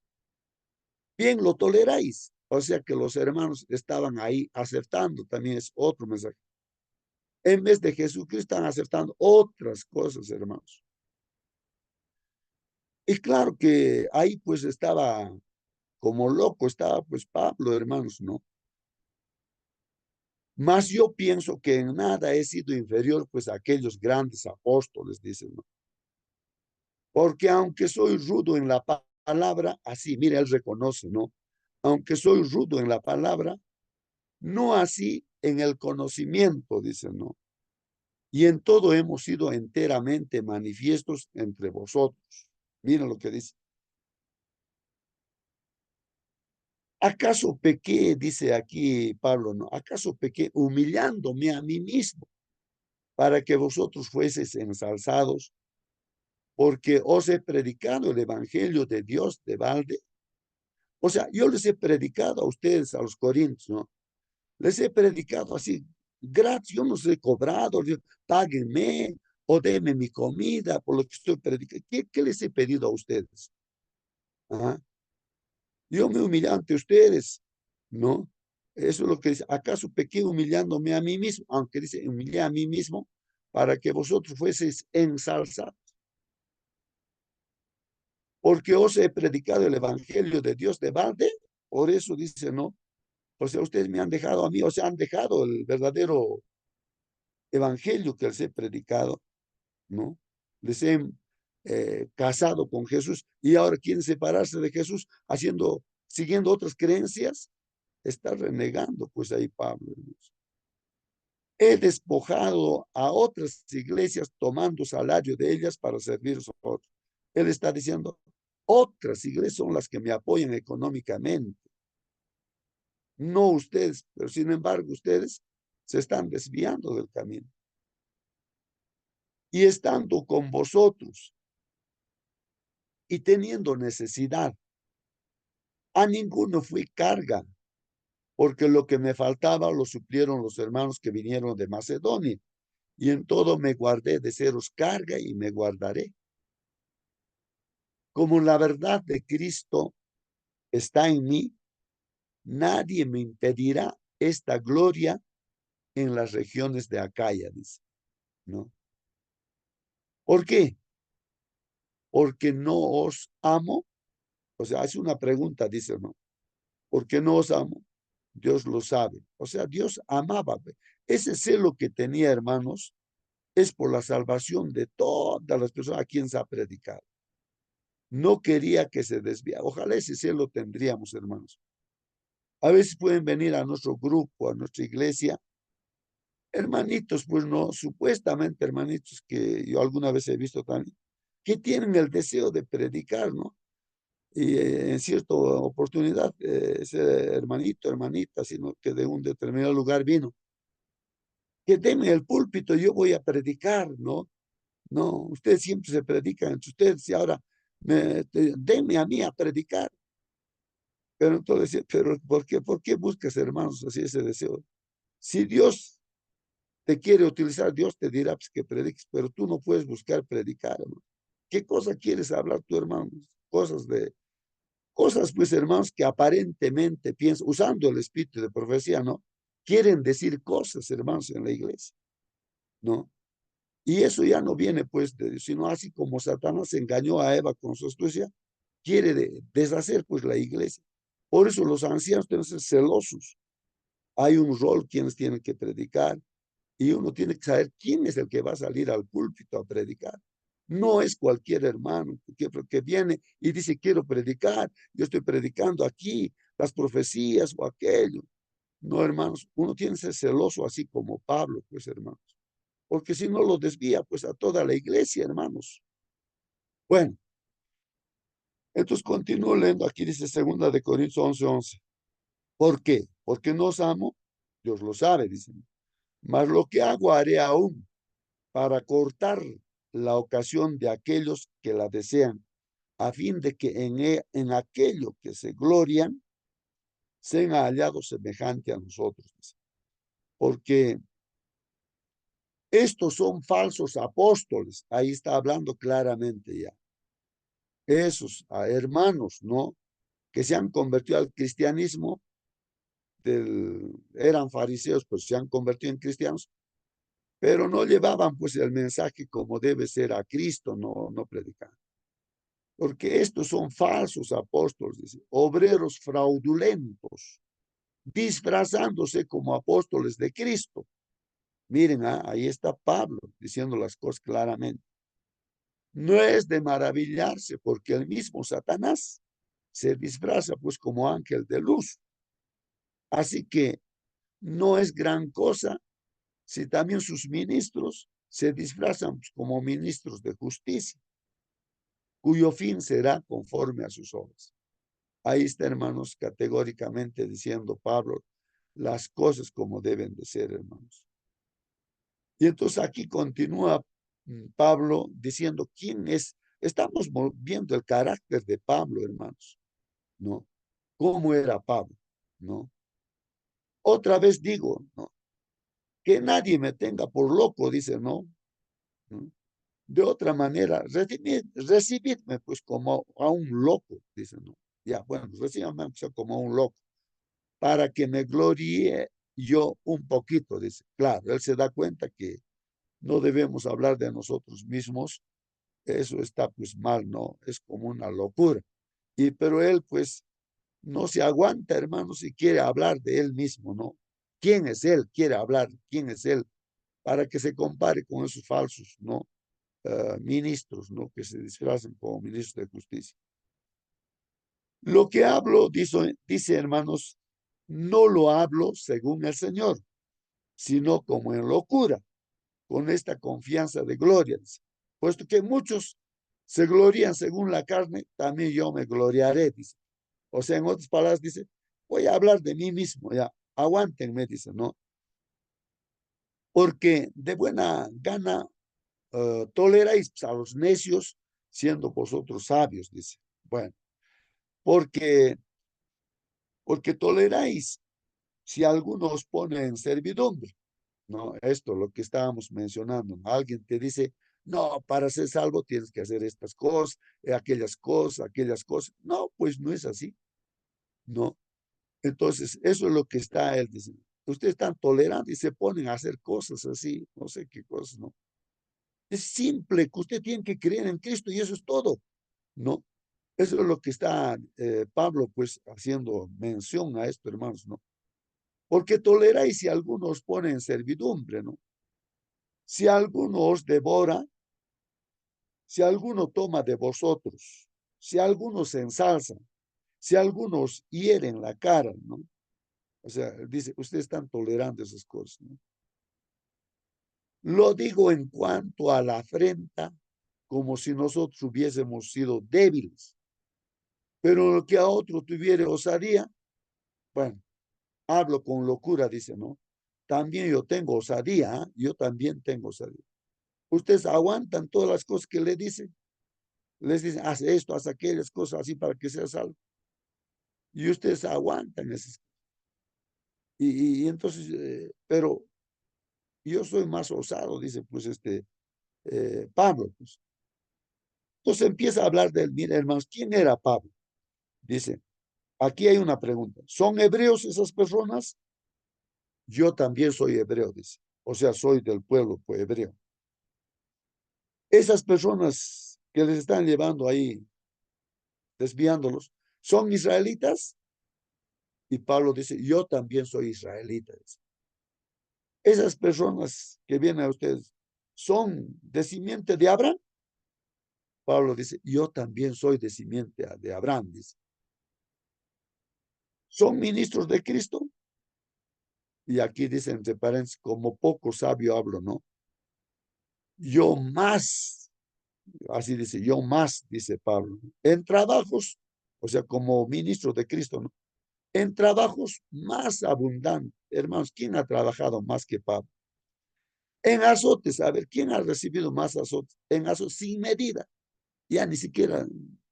bien lo toleráis. O sea que los hermanos estaban ahí aceptando, también es otro mensaje. En vez de Jesucristo están aceptando otras cosas, hermanos. Y claro que ahí pues estaba como loco, estaba pues Pablo, hermanos, ¿no? Mas yo pienso que en nada he sido inferior pues a aquellos grandes apóstoles, dicen, ¿no? Porque aunque soy rudo en la palabra, así, mira, él reconoce, ¿no? Aunque soy rudo en la palabra, no así en el conocimiento, dicen, ¿no? Y en todo hemos sido enteramente manifiestos entre vosotros. Mira lo que dice. ¿Acaso pequé, dice aquí Pablo, no? ¿Acaso pequé humillándome a mí mismo para que vosotros fueseis ensalzados? Porque os he predicado el evangelio de Dios de balde. O sea, yo les he predicado a ustedes, a los corintios, ¿no? Les he predicado así, gratis, yo no les he cobrado, páguenme o denme mi comida por lo que estoy predicando. ¿Qué les he pedido a ustedes? ¿Ah? Yo me humillé ante ustedes, ¿no? Eso es lo que dice. ¿Acaso pequé humillándome a mí mismo? Aunque dice, humillé a mí mismo para que vosotros fueseis ensalzados. porque os he predicado el evangelio de Dios de balde, por eso dice, no, o sea, ustedes me han dejado a mí, o sea, han dejado el verdadero evangelio que les he predicado, ¿no? Les he casado con Jesús y ahora quieren separarse de Jesús siguiendo otras creencias, está renegando, pues ahí Pablo. He despojado a otras iglesias tomando salario de ellas para servir a otros. Él está diciendo, otras iglesias son las que me apoyan económicamente, no ustedes, pero sin embargo ustedes se están desviando del camino. Y estando con vosotros y teniendo necesidad, a ninguno fui carga, porque lo que me faltaba lo suplieron los hermanos que vinieron de Macedonia, y en todo me guardé de seros carga y me guardaré. Como la verdad de Cristo está en mí, nadie me impedirá esta gloria en las regiones de Acaya, dice, ¿no? ¿Por qué? Porque no os amo. O sea, es una pregunta, dice, ¿no? ¿Por qué no os amo? Dios lo sabe. O sea, Dios amaba. Ese celo que tenía, hermanos, es por la salvación de todas las personas a quien se ha predicado. No quería que se desviara. Ojalá ese celo tendríamos, hermanos. A veces pueden venir a nuestro grupo, a nuestra iglesia, hermanitos, pues no, supuestamente hermanitos que yo alguna vez he visto también, que tienen el deseo de predicar, ¿no? Y en cierta oportunidad, ese hermanito, hermanita, sino que de un determinado lugar vino, que denme el púlpito, yo voy a predicar, ¿no? No, ustedes siempre se predican entre ustedes y ahora denme a mí a predicar. Pero entonces, pero ¿por qué buscas, hermanos, así ese deseo? Si Dios te quiere utilizar, Dios te dirá pues, que prediques, pero tú no puedes buscar predicar, hermano. ¿Qué cosa quieres hablar tú, hermano? Cosas, pues, hermanos, que aparentemente piensan, usando el espíritu de profecía, ¿no? Quieren decir cosas, hermanos, en la iglesia, ¿no? Y eso ya no viene, pues, de Dios, sino así como Satanás engañó a Eva con su astucia, quiere deshacer, pues, la iglesia. Por eso los ancianos deben ser celosos. Hay un rol quienes tienen que predicar y uno tiene que saber quién es el que va a salir al púlpito a predicar. No es cualquier hermano que viene y dice, quiero predicar, yo estoy predicando aquí las profecías o aquello. No, hermanos, uno tiene que ser celoso así como Pablo, pues, hermanos. Porque si no lo desvía, pues, a toda la iglesia, hermanos. Bueno, entonces continúo leyendo, aquí dice 2 Corintios 11:11. ¿Por qué? Porque no os amo, Dios lo sabe, dicen. Mas lo que hago haré aún para cortar la ocasión de aquellos que la desean, a fin de que en aquello que se glorian sean hallados semejante a nosotros. Porque estos son falsos apóstoles, ahí está hablando claramente ya. Esos hermanos, ¿no? Que se han convertido al cristianismo, eran fariseos, pues se han convertido en cristianos, pero no llevaban pues el mensaje como debe ser a Cristo, no predicaban. Porque estos son falsos apóstoles, dice, obreros fraudulentos, disfrazándose como apóstoles de Cristo. Miren, ahí está Pablo diciendo las cosas claramente. No es de maravillarse porque el mismo Satanás se disfraza pues como ángel de luz. Así que no es gran cosa si también sus ministros se disfrazan pues, como ministros de justicia, cuyo fin será conforme a sus obras. Ahí está, hermanos, categóricamente diciendo Pablo las cosas como deben de ser, hermanos. Y entonces aquí continúa Pablo diciendo quién es. Estamos viendo el carácter de Pablo, hermanos, ¿no? ¿Cómo era Pablo, no? Otra vez digo, ¿no? Que nadie me tenga por loco, dice, ¿no? ¿No? De otra manera, recibidme pues como a un loco, dice, ¿no? Ya, bueno, recibidme como a un loco, para que me gloríe yo un poquito, dice. Claro, él se da cuenta que no debemos hablar de nosotros mismos eso está pues mal, ¿no? Es como una locura. Pero él pues no se aguanta, hermanos, y quiere hablar de él mismo, ¿no? ¿Quién es él? Quiere hablar, ¿quién es él? Para que se compare con esos falsos, ¿no? Ministros, ¿no? Que se disfrazan como ministros de justicia. Lo que hablo, dice hermanos, no lo hablo según el Señor, sino como en locura, con esta confianza de gloria. Dice. Puesto que muchos se glorían según la carne, también yo me gloriaré, dice. O sea, en otras palabras, dice, voy a hablar de mí mismo, ya, aguántenme, dice, ¿no? Porque de buena gana toleráis a los necios, siendo vosotros sabios, dice. Bueno, porque, porque toleráis si alguno os pone en servidumbre, ¿no? Esto, lo que estábamos mencionando, ¿no? Alguien te dice, no, para ser salvo tienes que hacer estas cosas, aquellas cosas, aquellas cosas. No, pues no es así, ¿no? Entonces, eso es lo que está él diciendo. Ustedes están tolerando y se ponen a hacer cosas así, no sé qué cosas, ¿no? Es simple, que usted tiene que creer en Cristo y eso es todo, ¿no? Eso es lo que está Pablo, pues, haciendo mención a esto, hermanos, ¿no? Porque toleráis si alguno os pone en servidumbre, ¿no? Si alguno os devora, si alguno toma de vosotros, si alguno se ensalza, si alguno os hiere en la cara, ¿no? O sea, dice, ustedes están tolerando esas cosas, ¿no? Lo digo en cuanto a la afrenta, como si nosotros hubiésemos sido débiles. Pero lo que a otro tuviere osadía, bueno, hablo con locura, dice, ¿no? También yo tengo osadía, ¿eh? Yo también tengo osadía. Ustedes aguantan todas las cosas que le dicen. Les dicen, haz esto, haz aquellas cosas así para que seas salvo. Y ustedes aguantan esas cosas. Y entonces, pero yo soy más osado, dice pues Pablo. Pues. Entonces empieza a hablar de él. Mira, hermanos, ¿quién era Pablo? Dice, aquí hay una pregunta. ¿Son hebreos esas personas? Yo también soy hebreo, dice. O sea, soy del pueblo pues, hebreo. Esas personas que les están llevando ahí, desviándolos, ¿son israelitas? Y Pablo dice, yo también soy israelita. Dice. Esas personas que vienen a ustedes, ¿son de simiente de Abraham? Pablo dice, yo también soy de simiente de Abraham. Dice. ¿Son ministros de Cristo? Y aquí dice entre paréntesis, como poco sabio hablo, ¿no? Yo más, así dice, yo más, dice Pablo, en trabajos, o sea, como ministro de Cristo, ¿no? En trabajos más abundantes. Hermanos, ¿quién ha trabajado más que Pablo? En azotes, a ver, ¿quién ha recibido más azotes? En azotes, sin medida. Ya ni siquiera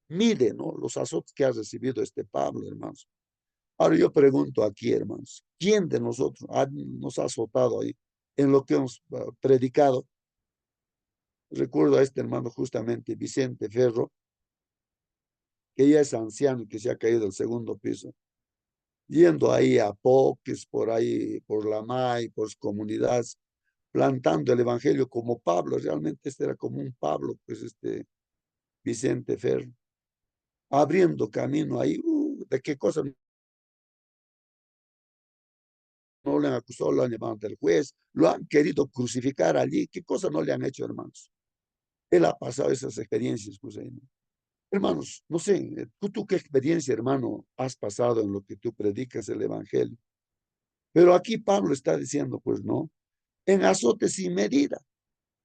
mide, ¿no? Los azotes que ha recibido Pablo, hermanos. Ahora yo pregunto aquí, hermanos, ¿quién de nosotros nos ha azotado ahí en lo que hemos predicado? Recuerdo a este hermano justamente, Vicente Ferro, que ya es anciano y que se ha caído del segundo piso, yendo ahí a Poques, por ahí, por la MAI, por sus comunidades, plantando el evangelio como Pablo, realmente era como un Pablo, pues Vicente Ferro, abriendo camino ahí, ¿de qué cosa no le han acusado? Lo han llevado ante el juez, lo han querido crucificar allí, ¿qué cosa no le han hecho, hermanos? Él ha pasado esas experiencias, pues, ¿no? Hermanos, no sé, ¿tú qué experiencia, hermano, has pasado en lo que tú predicas el evangelio? Pero aquí Pablo está diciendo, pues, no, en azotes sin medida,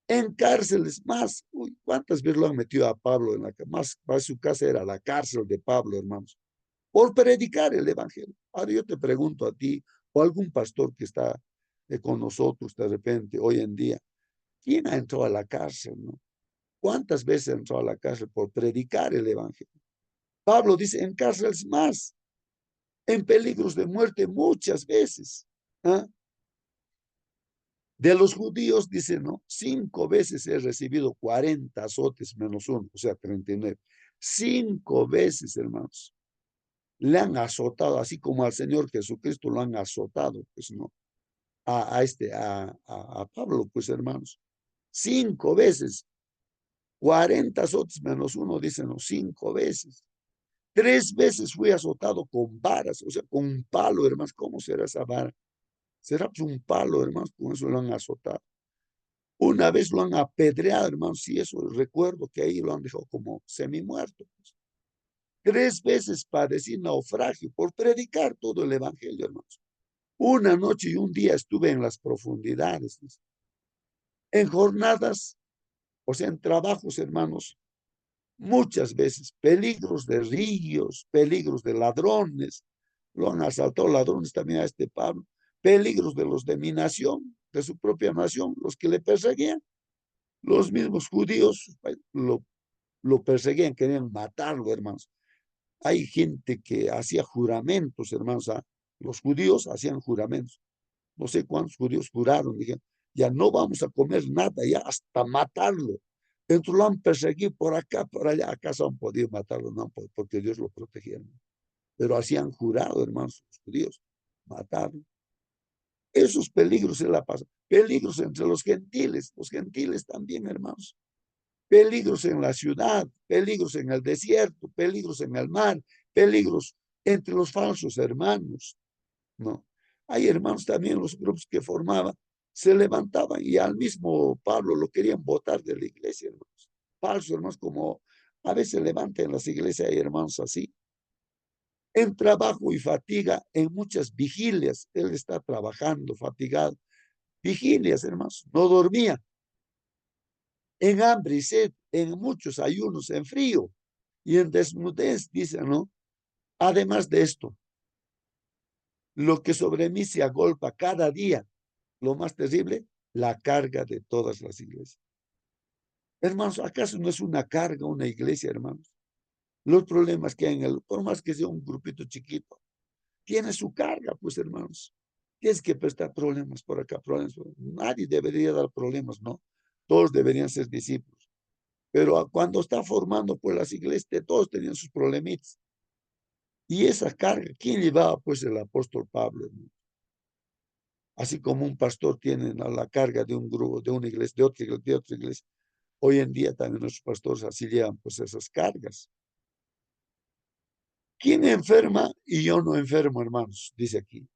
en cárceles más. Uy, ¿cuántas veces lo han metido a Pablo en la más su casa era la cárcel de Pablo, hermanos? Por predicar el evangelio. Ahora yo te pregunto a ti o a algún pastor que está con nosotros de repente hoy en día, ¿quién ha entrado a la cárcel, no? ¿Cuántas veces ha entrado a la cárcel por predicar el evangelio? Pablo dice, en cárceles más, en peligros de muerte muchas veces. ¿Ah? De los judíos, dice, ¿no? 5 veces he recibido 40 azotes menos uno, o sea, 39. 5 veces, hermanos. Le han azotado, así como al Señor Jesucristo lo han azotado, pues, ¿no? A Pablo, pues, hermanos. 5 veces. 40 azotes menos uno, dicen, no, 5 veces. 3 veces fui azotado con varas, o sea, con un palo, hermanos. ¿Cómo será esa vara? Será pues un palo, hermanos, con eso lo han azotado. Una vez lo han apedreado, hermanos, sí, eso recuerdo que ahí lo han dejado como semi-muerto. Pues. 3 veces padecí naufragio por predicar todo el evangelio, hermanos. Una noche y un día estuve en las profundidades, en jornadas, o sea, en trabajos, hermanos, muchas veces, peligros de ríos, peligros de ladrones, lo han asaltado ladrones también a este Pablo, peligros de los de mi nación, de su propia nación, los que le perseguían, los mismos judíos lo perseguían, querían matarlo, hermanos. Hay gente que hacía juramentos, hermanos, los judíos hacían juramentos. No sé cuántos judíos juraron, dijeron, ya no vamos a comer nada, ya hasta matarlo. Entonces lo han perseguido por acá, por allá, acaso han podido matarlo, no, porque Dios lo protegía. Pero hacían jurado, hermanos, los judíos, matarlo. Esos peligros se la pasan. Peligros entre los gentiles también, hermanos. Peligros en la ciudad, peligros en el desierto, peligros en el mar, peligros entre los falsos hermanos, ¿no? Hay hermanos también, los grupos que formaban, se levantaban y al mismo Pablo lo querían botar de la iglesia, hermanos. Falsos hermanos, como a veces levantan en las iglesias, hay hermanos así. En trabajo y fatiga, en muchas vigilias, él está trabajando, fatigado. Vigilias, hermanos, no dormía. En hambre y sed, en muchos ayunos, en frío y en desnudez, dice, ¿no? Además de esto, lo que sobre mí se agolpa cada día, lo más terrible, la carga de todas las iglesias. Hermanos, ¿acaso no es una carga una iglesia, hermanos? Los problemas que hay en el, por más que sea un grupito chiquito, tiene su carga, pues, hermanos. Tienes que prestar problemas por acá, problemas. Nadie debería dar problemas, ¿no? Todos deberían ser discípulos. Pero cuando está formando, pues, las iglesias, todos tenían sus problemitas. Y esa carga, ¿quién llevaba? Pues el apóstol Pablo, hermano. Así como un pastor tiene la carga de un grupo, de una iglesia, de otra iglesia. Hoy en día también nuestros pastores así llevan pues esas cargas. ¿Quién enferma y yo no enfermo, hermanos? Dice aquí.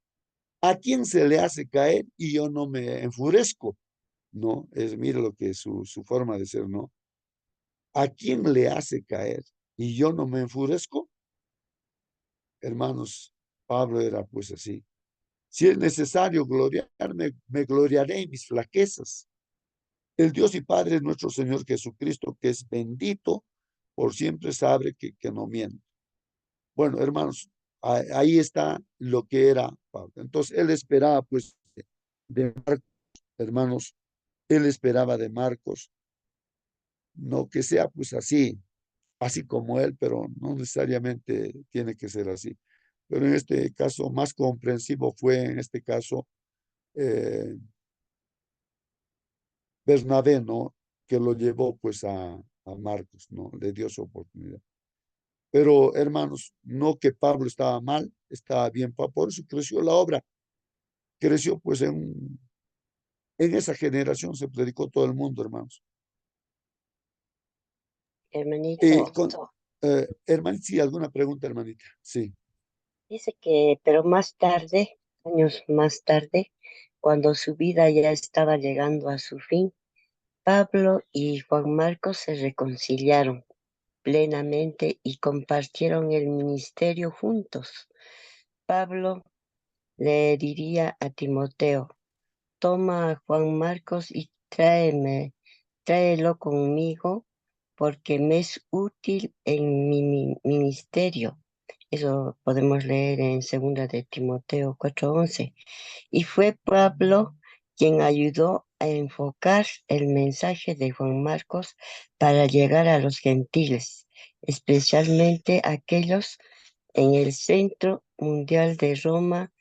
¿A quién se le hace caer y yo no me enfurezco? No, mira lo que es su forma de ser, ¿no? ¿A quién le hace caer y yo no me enfurezco? Hermanos, Pablo era pues así. Si es necesario gloriarme, me gloriaré en mis flaquezas. El Dios y Padre es nuestro Señor Jesucristo, que es bendito por siempre, sabe que no miente. Bueno, hermanos, ahí está lo que era Pablo. Entonces, él esperaba, pues, de Marcos, hermanos, él esperaba de Marcos, no que sea, pues, así como él, pero no necesariamente tiene que ser así. Pero en este caso, más comprensivo fue, en este caso, eh, Bernabé, ¿no? Que lo llevó, pues, a Marcos, ¿no? Le dio su oportunidad. Pero, hermanos, no que Pablo estaba mal, estaba bien, por eso creció la obra. Creció, pues, en esa generación se predicó todo el mundo, hermanos. Hermanito, Hermanita, sí, alguna pregunta, hermanita. Sí. dice que, pero más tarde, años más tarde, cuando su vida ya estaba llegando a su fin, Pablo y Juan Marcos se reconciliaron plenamente y compartieron el ministerio juntos. Pablo le diría a Timoteo: toma a Juan Marcos y tráelo conmigo porque me es útil en mi ministerio. Eso podemos leer en 2 de Timoteo 4:11. Y fue Pablo quien ayudó a enfocar el mensaje de Juan Marcos para llegar a los gentiles, especialmente aquellos en el centro mundial de Roma.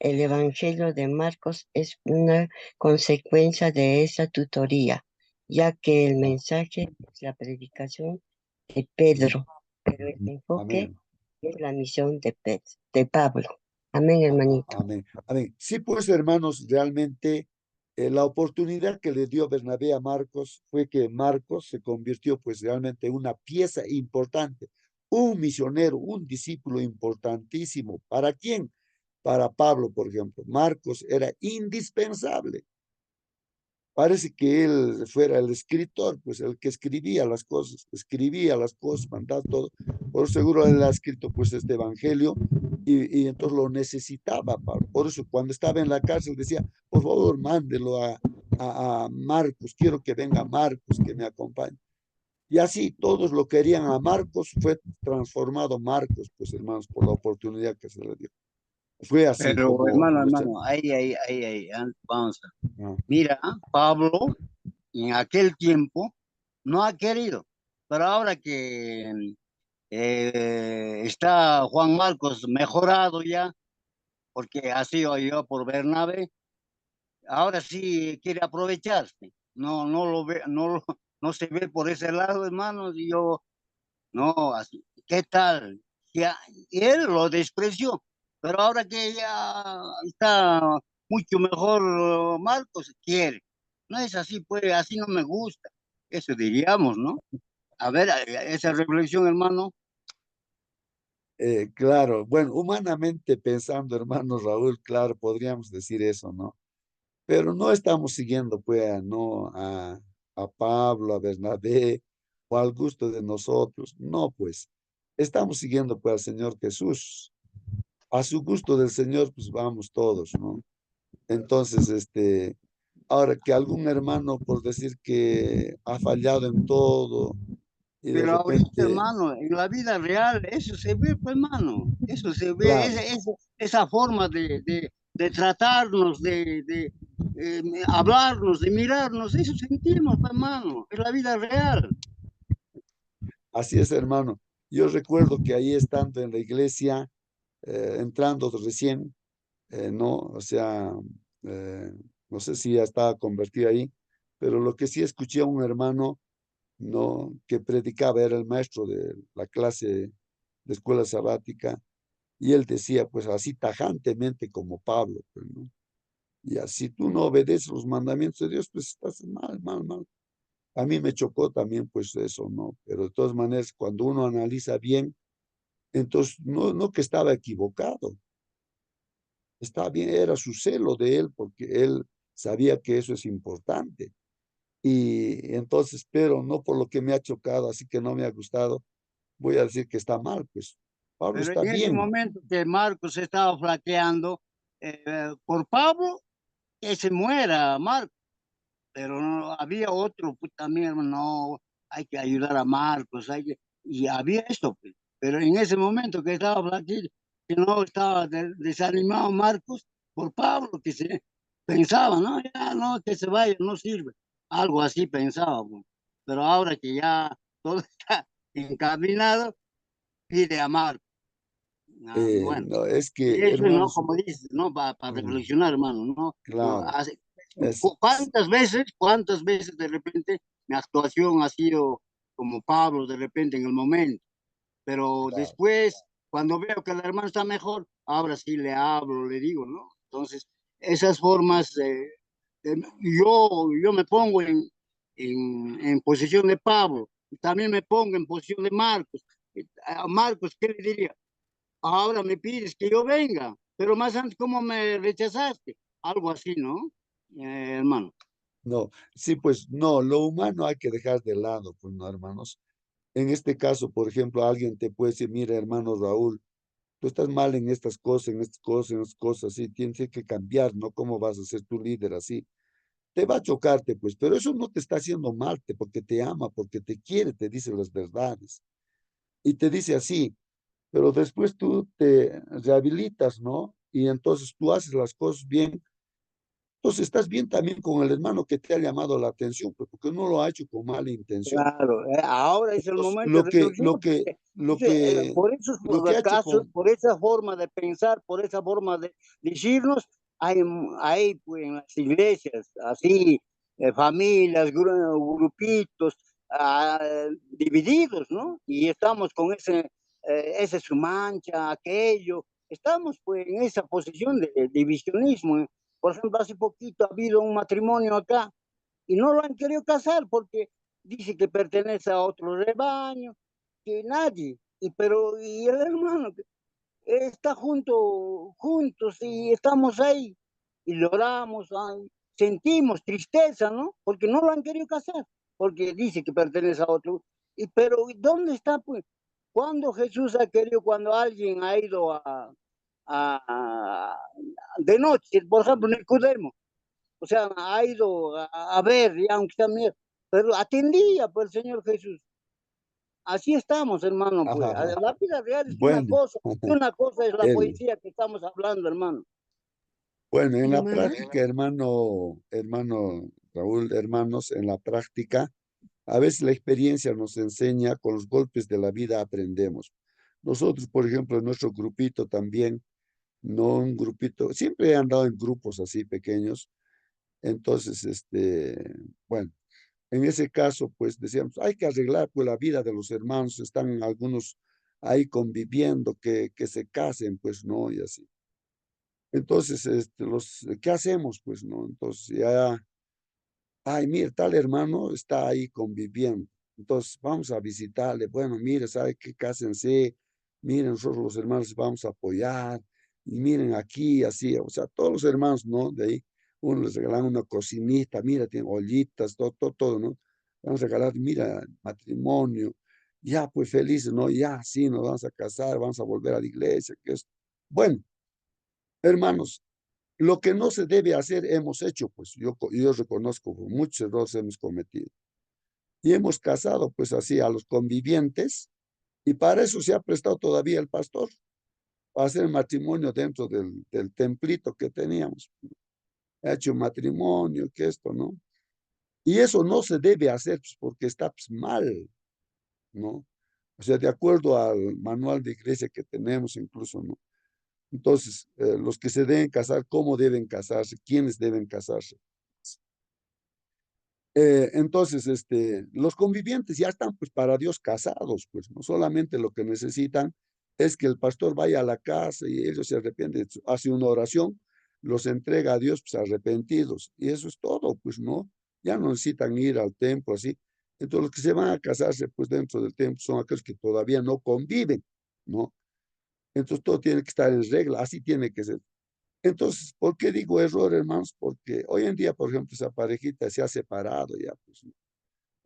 El Evangelio de Marcos es una consecuencia de esa tutoría, ya que el mensaje es la predicación de Pedro, pero el enfoque Amén. es la misión de Pablo. Amén, hermanito. Amén. Amén. Sí, pues, hermanos, realmente La oportunidad que le dio Bernabé a Marcos fue que Marcos se convirtió pues realmente en una pieza importante, un misionero, un discípulo importantísimo. ¿Para quién? Para Pablo, por ejemplo. Marcos era indispensable. Parece que él fuera el escritor, pues el que escribía las cosas, mandaba todo. Por seguro él ha escrito pues este evangelio y entonces lo necesitaba Pablo. Por eso cuando estaba en la cárcel decía, por favor, mándelo a Marcos, quiero que venga Marcos, que me acompañe. Y así todos lo querían a Marcos, fue transformado Marcos, pues hermanos, por la oportunidad que se le dio. Fue así Pero como nuestra... hermano, vamos. Ah, Mira, Pablo en aquel tiempo no ha querido, pero ahora que está Juan Marcos mejorado ya, porque ha sido ayudado por Bernabé, ahora sí quiere aprovecharse. No, no lo ve, no se ve por ese lado, hermanos, y yo, no, así, ¿qué tal? Ya, él lo despreció, pero ahora que ya está mucho mejor Marcos, quiere. No es así, pues, así no me gusta. Eso diríamos, ¿no? A ver, esa reflexión, hermano. claro, bueno, humanamente pensando, hermano Raúl, claro, podríamos decir eso, ¿no? Pero no estamos siguiendo, pues, no, a Pablo, a Bernabé o al gusto de nosotros, no, pues, estamos siguiendo, pues, al Señor Jesús. A su gusto del Señor, pues, vamos todos, ¿no? Entonces, ahora que algún hermano, por decir que ha fallado en todo y de Pero ahorita, repente, hermano, en la vida real, eso se ve, pues, hermano. Eso se ve, claro, esa forma de tratarnos, hablarnos, de mirarnos, eso sentimos, pues, hermano, en la vida real. así es, hermano. Yo recuerdo que ahí estando en la iglesia, entrando recién, no, o sea, eh, no sé si ya estaba convertido ahí, pero lo que sí escuché a un hermano, no, que predicaba, era el maestro de la clase de escuela sabática, y él decía, pues así tajantemente como Pablo, pues, ¿no? Y así tú no obedeces los mandamientos de Dios, pues estás mal, mal, mal. A mí me chocó también, pues eso, ¿no? Pero de todas maneras, cuando uno analiza bien, entonces no, no que estaba equivocado, está bien, era su celo de él, porque él sabía que eso es importante. Y entonces, pero no por lo que me ha chocado, así que no me ha gustado, voy a decir que está mal, pues Pablo Pero está en ese bien. momento que Marcos estaba flaqueando por Pablo, que se muera Marcos. Pero no, había otro pues, también, hermano, no, hay que ayudar a Marcos, y había esto, pues. Pero en ese momento que estaba flaquito, que no estaba desanimado Marcos por Pablo, que se pensaba, no, ya no, que se vaya, no sirve. Algo así pensaba, pues. Pero ahora que ya todo está encaminado, pide a Marcos. Ah, bueno, No, es que, eso no, hermanos, como dices, no, para mm, reflexionar, hermano, no, no, claro, es, cuántas veces de repente mi actuación ha sido como Pablo de repente en el momento, pero claro, después, cuando veo que el hermano está mejor, ahora sí le hablo, le digo, ¿no? Entonces, esas formas, yo me pongo en posición de Pablo, y también me pongo en posición de Marcos. A Marcos, ¿qué le diría? Ahora me pides que yo venga, pero más antes, ¿cómo me rechazaste? Algo así, ¿no? Hermano. no, sí, pues no, lo humano hay que dejar de lado, pues no, hermanos. En este caso, por ejemplo, alguien te puede decir, mira, hermano Raúl, tú estás mal en estas cosas, en estas cosas, en estas cosas, así, tienes que cambiar, ¿no? ¿Cómo vas a ser tu líder así? Te va a chocarte, pues, pero eso no te está haciendo mal, porque te ama, porque te quiere, te dice las verdades. Y te dice así, pero después tú te rehabilitas, ¿no? Y entonces tú haces las cosas bien. Entonces estás bien también con el hermano que te ha llamado la atención, pues, porque no lo ha hecho con mala intención. Claro, ahora es el Entonces, momento de reflexión, porque por esos lo que ha hecho casos, con, por esa forma de pensar, por esa forma de decirnos, hay pues, en las iglesias, así, familias, grupitos, divididos, ¿no? Y estamos con ese su mancha, aquello, estamos pues en esa posición de divisionismo, Por ejemplo, hace poquito ha habido un matrimonio acá y no lo han querido casar porque dice que pertenece a otro rebaño, que nadie. Y el hermano está juntos y estamos ahí y lloramos, ay, sentimos tristeza, ¿no? Porque no lo han querido casar, porque dice que pertenece a otro. Pero ¿dónde está, pues? ¿Cuándo Jesús ha querido, cuando alguien ha ido a de noche, por ejemplo, Nicodemo, o sea, ha ido a ver, ya, aunque está miedo, pero atendía por el Señor Jesús? Así estamos, hermano, pues. Ajá. La vida real es una Bueno, cosa, y una cosa es la el, poesía que estamos hablando, hermano. bueno, en la Hermano, práctica, hermano Raúl, hermanos, en la práctica, a veces la experiencia nos enseña, con los golpes de la vida aprendemos. Nosotros, por ejemplo, en nuestro grupito también, no un grupito, siempre he andado en grupos así pequeños, entonces, bueno, en ese caso, pues decíamos, hay que arreglar pues la vida de los hermanos, están algunos ahí conviviendo, que se casen, pues no, y así. Entonces, ¿qué hacemos? Pues no, entonces ya, ay, mire, tal hermano está ahí conviviendo. Entonces, vamos a visitarle. Bueno, mire, ¿sabe qué? Cásense. Miren, nosotros los hermanos vamos a apoyar. Y miren aquí, así, o sea, todos los hermanos, ¿no? De ahí, uno les regalan una cocinita, mira, tiene ollitas, todo, todo, todo, ¿no? Vamos a regalar, mira, matrimonio. Ya, pues felices, ¿no? Ya, sí, nos vamos a casar, vamos a volver a la iglesia, que es. Bueno, hermanos, lo que no se debe hacer hemos hecho, pues yo reconozco, muchos errores hemos cometido. Y hemos casado, pues así, a los convivientes, y para eso se ha prestado todavía el pastor, para hacer matrimonio dentro del templito que teníamos. Ha hecho matrimonio, que esto, ¿no? Y eso no se debe hacer, pues, porque está pues, mal, ¿no? O sea, de acuerdo al manual de iglesia que tenemos incluso, ¿no? Entonces, los que se deben casar, ¿cómo deben casarse? ¿Quiénes deben casarse? Entonces, los convivientes ya están pues para Dios casados, pues no solamente lo que necesitan es que el pastor vaya a la casa y ellos se arrepienten, hace una oración, los entrega a Dios pues arrepentidos y eso es todo, pues no, ya no necesitan ir al templo así. Entonces los que se van a casarse pues dentro del templo son aquellos que todavía no conviven, ¿no? Entonces todo tiene que estar en regla, así tiene que ser. Entonces, ¿por qué digo error, hermanos? Porque hoy en día, por ejemplo, esa parejita se ha separado ya, pues, ¿no?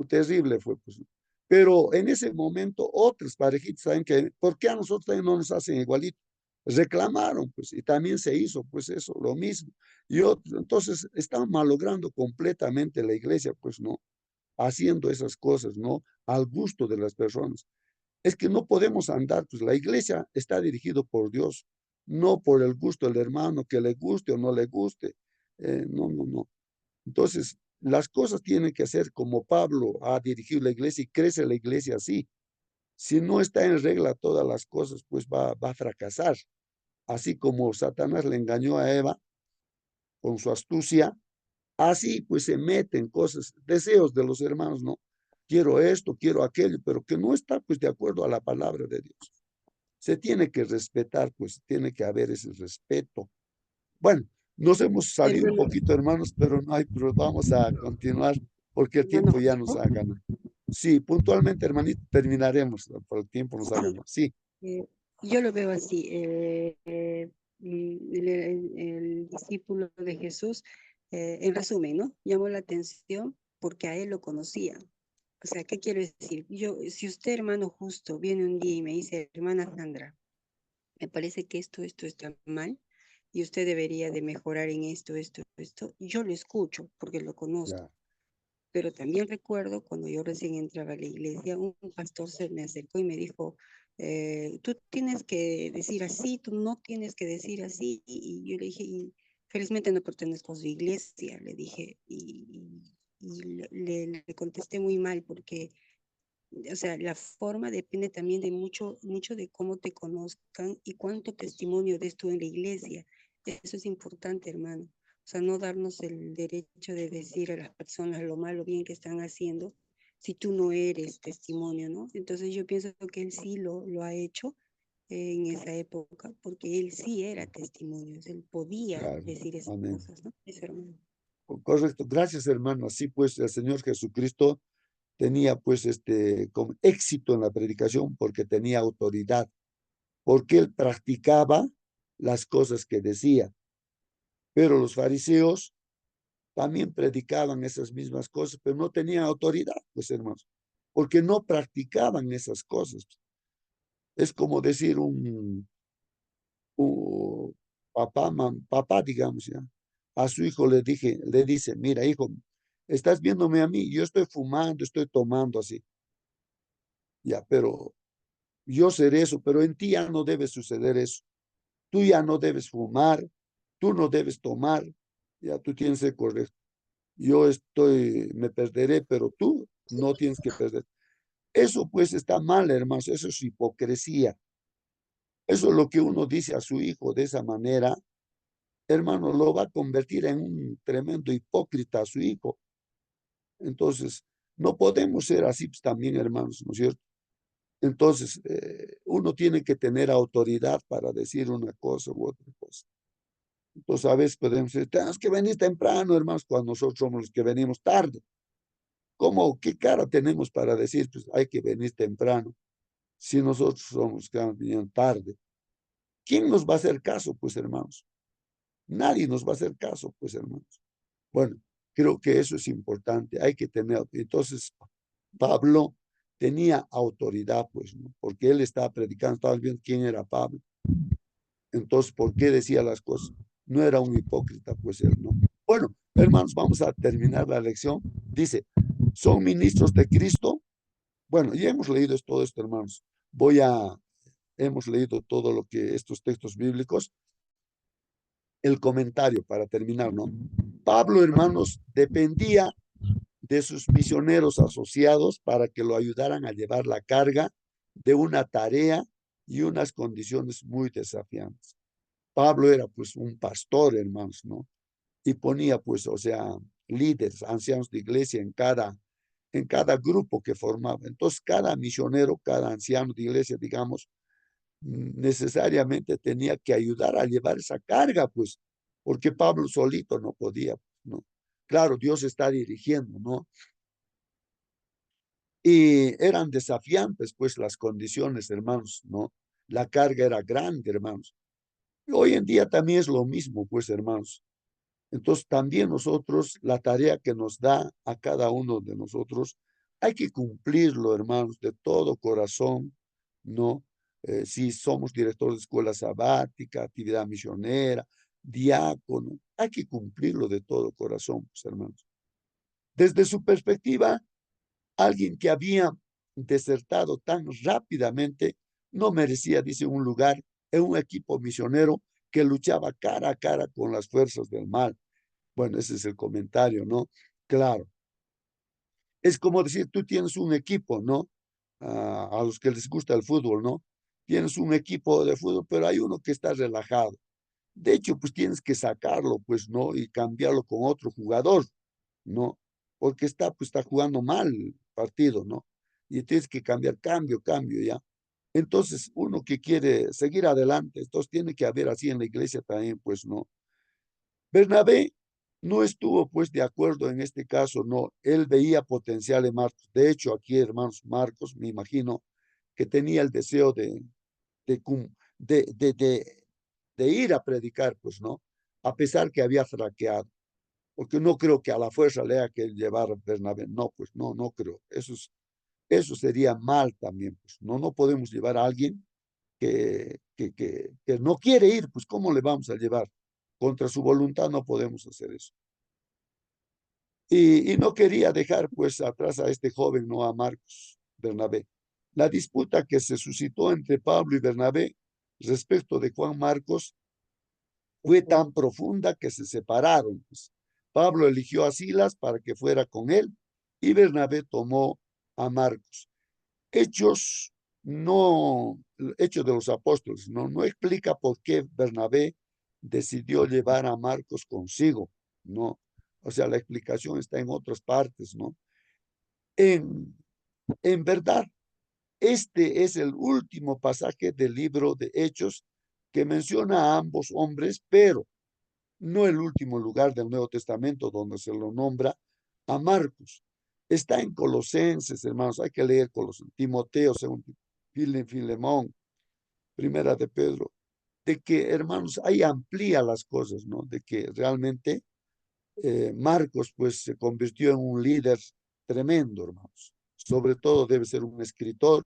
Terrible fue, pues. ¿No? Pero en ese momento, otras parejitas saben que, ¿por qué a nosotros también no nos hacen igualito? Reclamaron, pues, y también se hizo, pues, eso, lo mismo. Y otros, entonces, están malogrando completamente la iglesia, pues, ¿no? Haciendo esas cosas, ¿no? Al gusto de las personas. Es que no podemos andar, pues la iglesia está dirigido por Dios, no por el gusto del hermano, que le guste o no le guste. No, no, no. Entonces, las cosas tienen que ser como Pablo ha dirigido la iglesia y crece la iglesia así. Si no está en regla todas las cosas, pues va a fracasar. Así como Satanás le engañó a Eva con su astucia, así pues se meten cosas, deseos de los hermanos, ¿no? Quiero esto, quiero aquello, pero que no está pues de acuerdo a la palabra de Dios. Se tiene que respetar, pues tiene que haber ese respeto. Bueno, nos hemos salido un hermano, poquito, hermanos, pero no hay, pero vamos a continuar porque el hermano tiempo ya nos Justo, ha ganado. Sí, puntualmente, hermanito, terminaremos, por el tiempo nos ha sí, ganado. Sí, yo lo veo así. El discípulo de Jesús, en resumen, ¿no? Llamó la atención porque a él lo conocía. O sea, ¿qué quiero decir? Yo, si usted, hermano Justo, viene un día y me dice, hermana Sandra, me parece que esto está mal y usted debería de mejorar en esto, yo lo escucho porque lo conozco. ya, Pero también recuerdo cuando yo recién entraba a la iglesia, un pastor se me acercó y me dijo, tú tienes que decir así, tú no tienes que decir así. Y yo le dije, y felizmente no pertenezco a su iglesia, le dije, y le contesté muy mal porque, o sea, la forma depende también de mucho de cómo te conozcan y cuánto testimonio des tú en la iglesia. Eso es importante, hermano. O sea, no darnos el derecho de decir a las personas lo malo o bien que están haciendo si tú no eres testimonio, ¿no? Entonces yo pienso que él sí lo ha hecho en esa época, porque él sí era testimonio, él podía Claro, decir esas amén. cosas, ¿no? Eso, hermano. Correcto, gracias hermano. Así pues, el Señor Jesucristo tenía pues como éxito en la predicación porque tenía autoridad, porque él practicaba las cosas que decía. Pero los fariseos también predicaban esas mismas cosas, pero no tenían autoridad, pues hermanos, porque no practicaban esas cosas. Es como decir un papá, papá, digamos, ya, a su hijo le dice, mira, hijo, estás viéndome a mí, yo estoy fumando, estoy tomando así, ya, pero yo seré eso, pero en ti ya no debe suceder eso. Tú ya no debes fumar, tú no debes tomar, ya tú tienes que ser correcto. Me perderé, pero tú no tienes que perder. Eso pues está mal, hermanos, eso es hipocresía. Eso es lo que uno dice a su hijo de esa manera, hermano, lo va a convertir en un tremendo hipócrita a su hijo. Entonces, no podemos ser así pues, también, hermanos, ¿no es cierto? Entonces, uno tiene que tener autoridad para decir una cosa u otra cosa. Entonces, a veces podemos decir, tenemos que venir temprano, hermanos, cuando nosotros somos los que venimos tarde. ¿Cómo, qué cara tenemos para decir, pues hay que venir temprano, si nosotros somos los que vinieron tarde? ¿Quién nos va a hacer caso, pues, hermanos? Nadie nos va a hacer caso, pues, hermanos. Bueno, creo que eso es importante, hay que tener. Entonces, Pablo tenía autoridad, pues, ¿no? Porque él estaba predicando, estaba viendo quién era Pablo. Entonces, ¿por qué decía las cosas? No era un hipócrita, pues él, ¿no? Bueno, hermanos, vamos a terminar la lección. Dice, son ministros de Cristo. Bueno, ya hemos leído todo esto, hermanos. Hemos leído todo lo que estos textos bíblicos. El comentario para terminar, ¿no? Pablo, hermanos, dependía de sus misioneros asociados para que lo ayudaran a llevar la carga de una tarea y unas condiciones muy desafiantes. Pablo era pues un pastor, hermanos, ¿no? Y ponía pues, o sea, líderes, ancianos de iglesia en cada grupo que formaba. Entonces, cada misionero, cada anciano de iglesia, digamos, necesariamente tenía que ayudar a llevar esa carga, pues, porque Pablo solito no podía, ¿no? Claro, Dios está dirigiendo, ¿no? Y eran desafiantes, pues, las condiciones, hermanos, ¿no? La carga era grande, hermanos. Y hoy en día también es lo mismo, pues, hermanos. Entonces, también nosotros, la tarea que nos da a cada uno de nosotros, hay que cumplirlo, hermanos, de todo corazón, ¿no? Si somos directores de escuela sabática, actividad misionera, diácono, hay que cumplirlo de todo corazón, pues, hermanos. Desde su perspectiva, alguien que había desertado tan rápidamente no merecía, dice, un lugar en un equipo misionero que luchaba cara a cara con las fuerzas del mal. Bueno, ese es el comentario, ¿no? Claro. Es como decir, tú tienes un equipo, ¿no? A los que les gusta el fútbol, ¿no? Tienes un equipo de fútbol, pero hay uno que está relajado. De hecho, pues tienes que sacarlo, pues, ¿no? Y cambiarlo con otro jugador, ¿no? Porque pues, está jugando mal el partido, ¿no? Y tienes que cambiar, cambio, ¿ya? Entonces, uno que quiere seguir adelante, entonces tiene que haber así en la iglesia también, pues, ¿no? Bernabé no estuvo pues de acuerdo en este caso, no, él veía potencial en Marcos. De hecho, aquí, hermanos, Marcos, me imagino que tenía el deseo de, de, de, de, de ir a predicar, pues, ¿no? A pesar que había fraqueado, porque no creo que a la fuerza le haya que llevar a Bernabé, no, pues, no creo. Eso sería mal también, pues, no podemos llevar a alguien que no quiere ir, pues, ¿cómo le vamos a llevar? Contra su voluntad no podemos hacer eso. Y no quería dejar pues atrás a este joven, no a Marcos Bernabé. La disputa que se suscitó entre Pablo y Bernabé respecto de Juan Marcos fue tan profunda que se separaron, pues. Pablo eligió a Silas para que fuera con él y Bernabé tomó a Marcos. Hechos no, Hechos de los Apóstoles, no explica por qué Bernabé decidió llevar a Marcos consigo, ¿no? O sea, la explicación está en otras partes, ¿no? En, en verdad, Este es el último pasaje del libro de Hechos que menciona a ambos hombres, pero no el último lugar del Nuevo Testamento donde se lo nombra a Marcos. Está en Colosenses, hermanos, hay que leer Colosenses, Timoteo, según Filemón, Primera de Pedro, de que, hermanos, ahí amplía las cosas, ¿no? De que realmente Marcos, pues, se convirtió en un líder tremendo, hermanos. Sobre todo debe ser un escritor,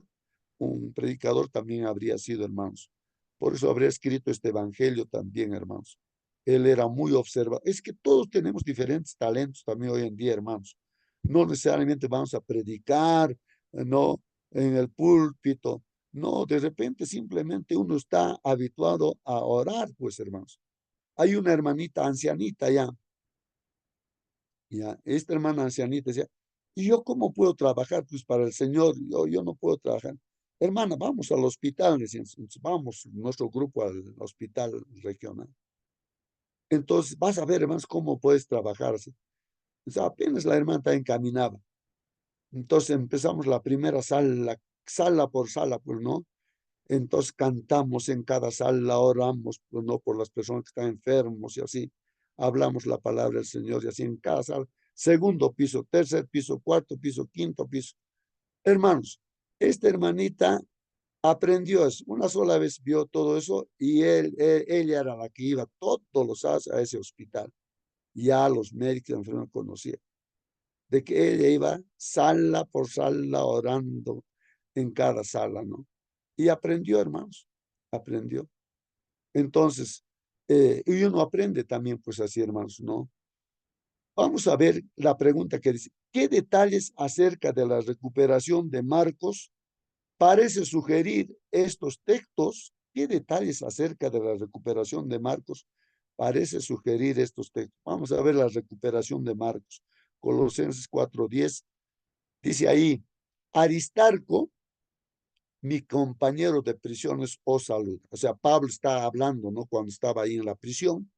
un predicador también habría sido, hermanos. Por eso habría escrito este evangelio también, hermanos. Él era muy observador. Es que todos tenemos diferentes talentos también hoy en día, hermanos. No necesariamente vamos a predicar, no en el púlpito. No, de repente simplemente uno está habituado a orar, pues, hermanos. Hay una hermanita ancianita ya, esta hermana ancianita decía, ¿y yo cómo puedo trabajar? Pues para el Señor, yo no puedo trabajar. Hermana, vamos al hospital, decían, vamos, nuestro grupo al hospital regional. Entonces, vas a ver, hermanos, cómo puedes trabajar así. O sea, apenas la hermana está encaminada. Entonces empezamos la primera sala, sala por sala, pues, ¿no? Entonces cantamos en cada sala, oramos, pues, ¿no? Por las personas que están enfermos y así. Hablamos la palabra del Señor y así en cada sala. Segundo piso, tercer piso, cuarto piso, quinto piso. Hermanos, esta hermanita aprendió eso. Una sola vez vio todo eso y ella era la que iba todos los sábados a ese hospital. Ya los médicos y enfermeros conocían. De que ella iba sala por sala orando en cada sala, ¿no? Y aprendió, hermanos, aprendió. Entonces, y uno aprende también, pues así, hermanos, ¿no? Vamos a ver la pregunta que dice, ¿qué detalles acerca de la recuperación de Marcos parece sugerir estos textos? ¿Qué detalles acerca de la recuperación de Marcos parece sugerir estos textos? Vamos a ver la recuperación de Marcos. Colosenses 4:10 dice ahí, Aristarco, mi compañero de prisiones, os saluda. O sea, Pablo está hablando, ¿no? Cuando estaba ahí en la prisión.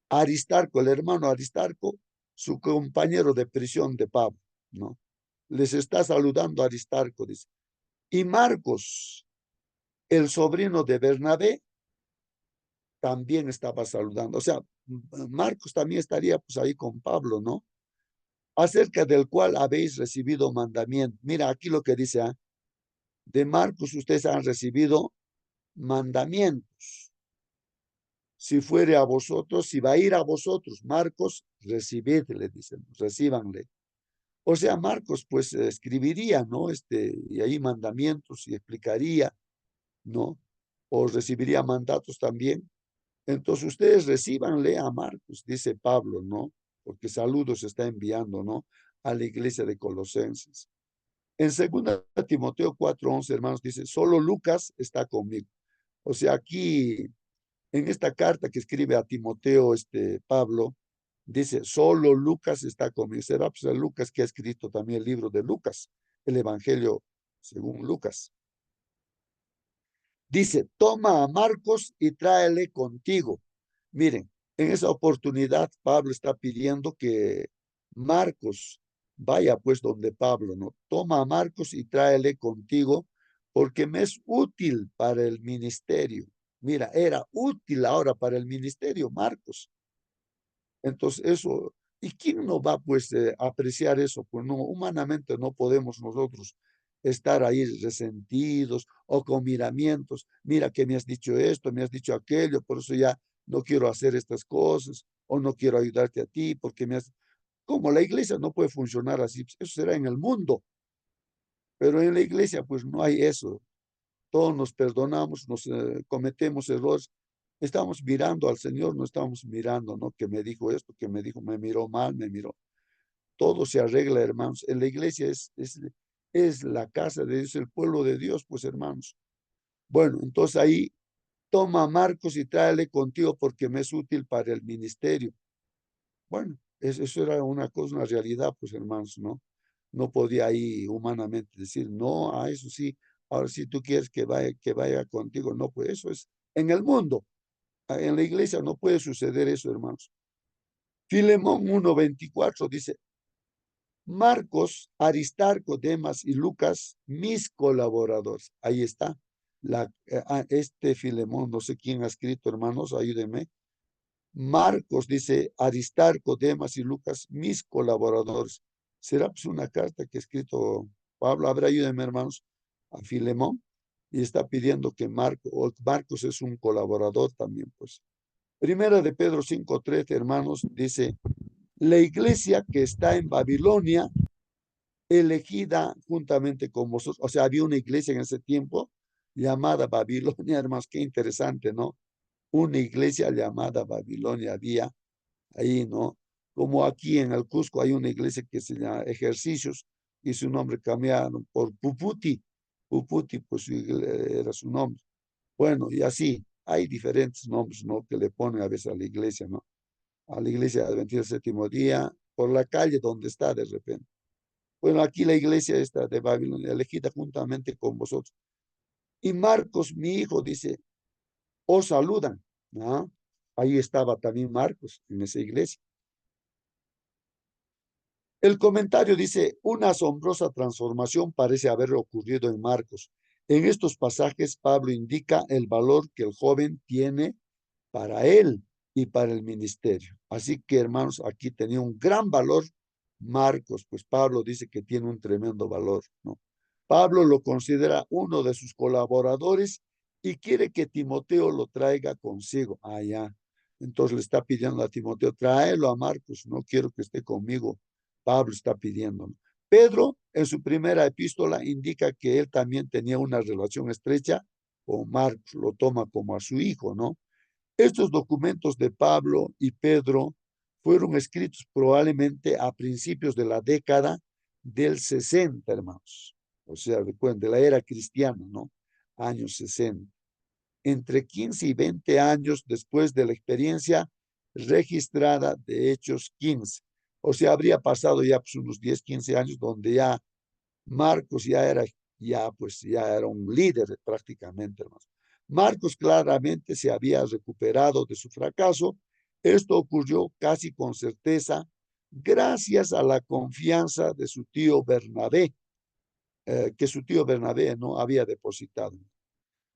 Aristarco, el hermano Aristarco, su compañero de prisión de Pablo, ¿no? Les está saludando a Aristarco, dice. Y Marcos, el sobrino de Bernabé, también estaba saludando. O sea, Marcos también estaría pues ahí con Pablo, ¿no? Acerca del cual habéis recibido mandamiento. Mira aquí lo que dice, ¿eh? De Marcos ustedes han recibido mandamientos. Si fuere a vosotros, si va a ir a vosotros, Marcos, recibidle, dicen, recíbanle. O sea, Marcos, pues escribiría, ¿no? Y ahí mandamientos y explicaría, ¿no? O recibiría mandatos también. Entonces ustedes recíbanle a Marcos, dice Pablo, ¿no? Porque saludos está enviando, ¿no? A la iglesia de Colosenses. En 2 Timoteo 4:11, hermanos, dice, solo Lucas está conmigo. O sea, aquí en esta carta que escribe a Timoteo, Pablo, dice, solo Lucas está conmigo. Será pues el Lucas que ha escrito también el libro de Lucas, el Evangelio según Lucas. Dice, toma a Marcos y tráele contigo. Miren, en esa oportunidad Pablo está pidiendo que Marcos vaya pues donde Pablo, ¿no? Toma a Marcos y tráele contigo porque me es útil para el ministerio. Mira, era útil ahora para el ministerio, Marcos. Entonces, eso, ¿y quién no va pues a apreciar eso? Pues no, humanamente no podemos nosotros estar ahí resentidos o con miramientos. Mira que me has dicho esto, me has dicho aquello, por eso ya no quiero hacer estas cosas o no quiero ayudarte a ti porque me has... Como la iglesia no puede funcionar así, eso será en el mundo, pero en la iglesia pues no hay eso. Todos nos perdonamos, nos cometemos errores. Estamos mirando al Señor, no estamos mirando, ¿no? Que me dijo esto, que me dijo, me miró mal, me miró. Todo se arregla, hermanos. En la iglesia es la casa de Dios, el pueblo de Dios, pues, hermanos. Bueno, entonces ahí toma a Marcos y tráele contigo porque me es útil para el ministerio. Bueno, eso era una cosa, una realidad, pues, hermanos, ¿no? No podía ahí humanamente decir, no, a eso sí, ahora si tú quieres que vaya contigo, no, pues eso es en el mundo. En la iglesia no puede suceder eso, hermanos. Filemón 1:24 dice, Marcos, Aristarco, Demas y Lucas, mis colaboradores. Ahí está. Este Filemón, no sé quién ha escrito, hermanos, ayúdenme. Marcos dice, Aristarco, Demas y Lucas, mis colaboradores. ¿Será pues una carta que ha escrito Pablo? A ver, ayúdenme, hermanos, a Filemón. Y está pidiendo que Marcos es un colaborador también, pues. Primera de Pedro 5:13, hermanos, dice, la iglesia que está en Babilonia, elegida juntamente con vosotros. O sea, había una iglesia en ese tiempo llamada Babilonia, hermanos, qué interesante, ¿no? Una iglesia llamada Babilonia había ahí, ¿no? Como aquí en el Cusco hay una iglesia que se llama Ejercicios y su nombre cambiaron por Puputi. Puputi, pues era su nombre. Bueno, y así hay diferentes nombres, ¿no? Que le ponen a veces a la iglesia, ¿no? A la iglesia Adventista del Séptimo Día, por la calle donde está de repente. Bueno, aquí la iglesia está de Babilonia, elegida juntamente con vosotros. Y Marcos, mi hijo, dice, os saludan, ¿no? Ahí estaba también Marcos en esa iglesia. El comentario dice, una asombrosa transformación parece haber ocurrido en Marcos. En estos pasajes, Pablo indica el valor que el joven tiene para él y para el ministerio. Así que, hermanos, aquí tenía un gran valor Marcos, pues Pablo dice que tiene un tremendo valor, ¿no? Pablo lo considera uno de sus colaboradores y quiere que Timoteo lo traiga consigo. Ya. Entonces le está pidiendo a Timoteo, tráelo a Marcos, no quiero que esté conmigo. Pablo está pidiendo. Pedro, en su primera epístola, indica que él también tenía una relación estrecha con Marcos, lo toma como a su hijo, ¿no? Estos documentos de Pablo y Pedro fueron escritos probablemente a principios de la década del 60, hermanos. O sea, recuerden, de la era cristiana, ¿no? Años 60. Entre 15 y 20 años después de la experiencia registrada de Hechos 15. O sea, habría pasado ya pues, unos 10, 15 años donde ya Marcos ya era un líder prácticamente, hermanos. Marcos claramente se había recuperado de su fracaso. Esto ocurrió casi con certeza gracias a la confianza de su tío Bernabé, que su tío Bernabé no había depositado.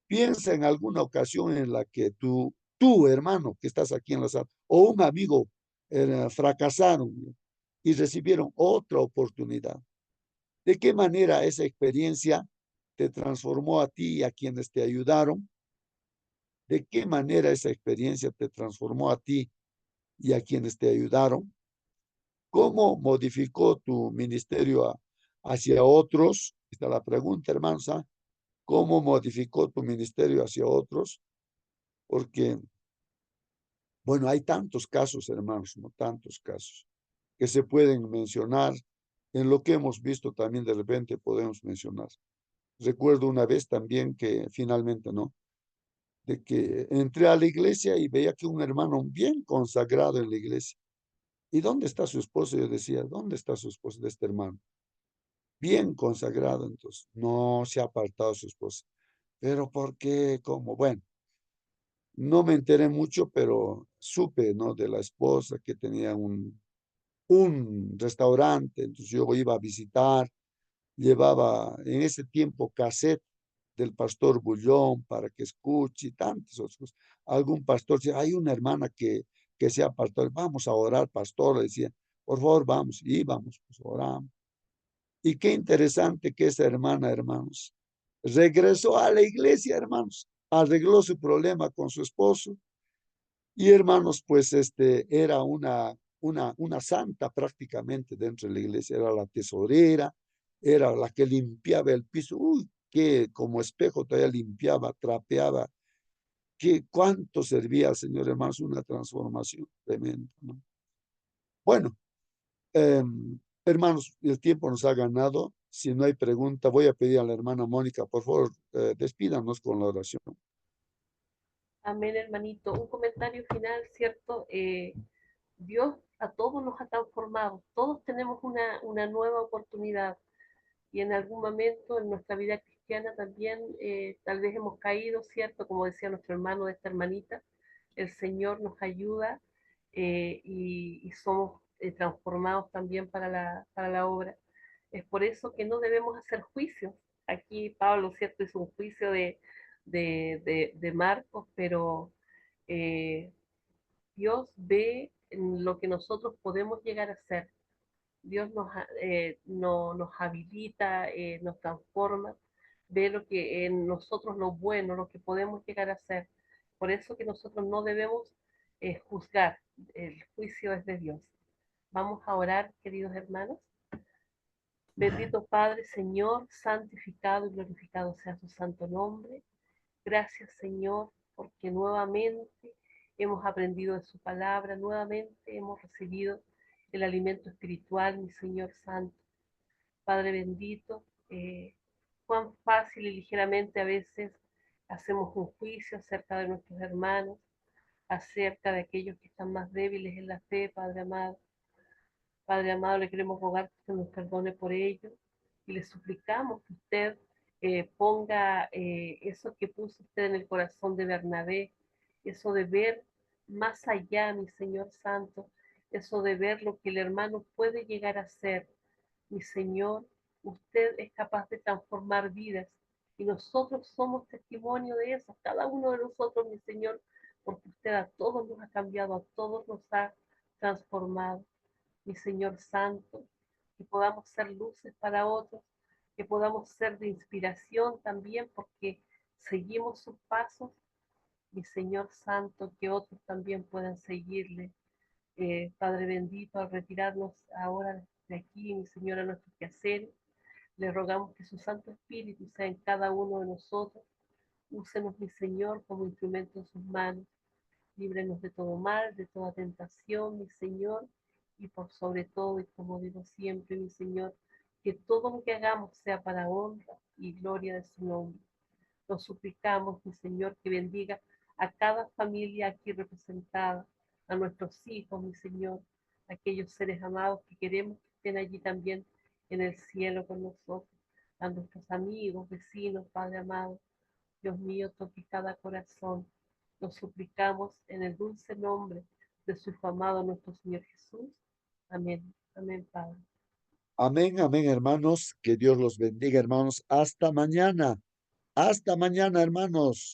Piensa en alguna ocasión en la que tú hermano, que estás aquí en la sala, o un amigo fracasaron y recibieron otra oportunidad. ¿De qué manera esa experiencia te transformó a ti y a quienes te ayudaron? ¿De qué manera esa experiencia te transformó a ti y a quienes te ayudaron? ¿Cómo modificó tu ministerio hacia otros? Esta es la pregunta, hermanos. ¿Cómo modificó tu ministerio hacia otros? Porque, bueno, hay tantos casos, hermanos, no tantos casos que se pueden mencionar. En lo que hemos visto también de repente podemos mencionar. Recuerdo una vez también que finalmente, ¿no? De que entré a la iglesia y veía que un hermano bien consagrado en la iglesia. ¿Y dónde está su esposo? Yo decía, ¿dónde está su esposo de este hermano? Bien consagrado, entonces, no se ha apartado su esposa. ¿Pero por qué? ¿Cómo? Bueno, no me enteré mucho, pero supe, ¿no? De la esposa que tenía un restaurante, entonces yo iba a visitar, llevaba en ese tiempo cassette del pastor Bullón para que escuche y tantas otras cosas. Algún pastor decía, hay una hermana que sea pastor, vamos a orar, pastor, le decía, por favor, vamos, y íbamos, pues oramos. Y qué interesante que esa hermana, hermanos, regresó a la iglesia, hermanos, arregló su problema con su esposo, y hermanos, pues era una santa prácticamente dentro de la iglesia, era la tesorera, era la que limpiaba el piso, uy, que como espejo todavía limpiaba, trapeaba, que cuánto servía al Señor, hermanos, una transformación tremenda, ¿no? Bueno, hermanos, el tiempo nos ha ganado. Si no hay pregunta, voy a pedir a la hermana Mónica, por favor, despídanos con la oración. Amén, hermanito. Un comentario final, ¿cierto? Dios a todos nos ha transformado. Todos tenemos una nueva oportunidad y en algún momento en nuestra vida cristiana también tal vez hemos caído, ¿cierto? Como decía nuestro hermano de esta hermanita, el Señor nos ayuda y somos transformados también para la obra. Es por eso que no debemos hacer juicios. Aquí Pablo, ¿cierto?, hizo un juicio de Marcos, pero Dios ve en lo que nosotros podemos llegar a ser. Dios nos habilita, nos transforma, ve lo que en nosotros lo bueno, lo que podemos llegar a ser. Por eso que nosotros no debemos juzgar, el juicio es de Dios. Vamos a orar, queridos hermanos. Bendito Padre, Señor, santificado y glorificado sea su santo nombre. Gracias, Señor, porque nuevamente hemos aprendido de su palabra, nuevamente hemos recibido el alimento espiritual, mi Señor Santo. Padre bendito, cuán fácil y ligeramente a veces hacemos un juicio acerca de nuestros hermanos, acerca de aquellos que están más débiles en la fe, Padre amado. Padre amado, le queremos rogar que nos perdone por ello y le suplicamos que usted ponga eso que puso usted en el corazón de Bernabé, eso de ver más allá, mi Señor Santo, eso de ver lo que el hermano puede llegar a ser. Mi Señor, usted es capaz de transformar vidas y nosotros somos testimonio de eso, cada uno de nosotros, mi Señor, porque usted a todos nos ha cambiado, a todos nos ha transformado. Mi Señor Santo, que podamos ser luces para otros, que podamos ser de inspiración también porque seguimos sus pasos. Mi Señor Santo, que otros también puedan seguirle. Padre bendito, al retirarnos ahora de aquí, mi Señor, a nuestros quehaceres, le rogamos que su Santo Espíritu sea en cada uno de nosotros. Úsenos, mi Señor, como instrumento en sus manos. Líbrenos de todo mal, de toda tentación, mi Señor, y por sobre todo, y como digo siempre, mi Señor, que todo lo que hagamos sea para honra y gloria de su nombre. Nos suplicamos, mi Señor, que bendiga a cada familia aquí representada, a nuestros hijos, mi Señor, a aquellos seres amados que queremos que estén allí también en el cielo con nosotros, a nuestros amigos, vecinos, Padre amado. Dios mío, toque cada corazón. Nos suplicamos en el dulce nombre de su Hijo amado, nuestro Señor Jesús. Amén. Amén, Padre. Amén, amén, hermanos. Que Dios los bendiga, hermanos. Hasta mañana. Hasta mañana, hermanos.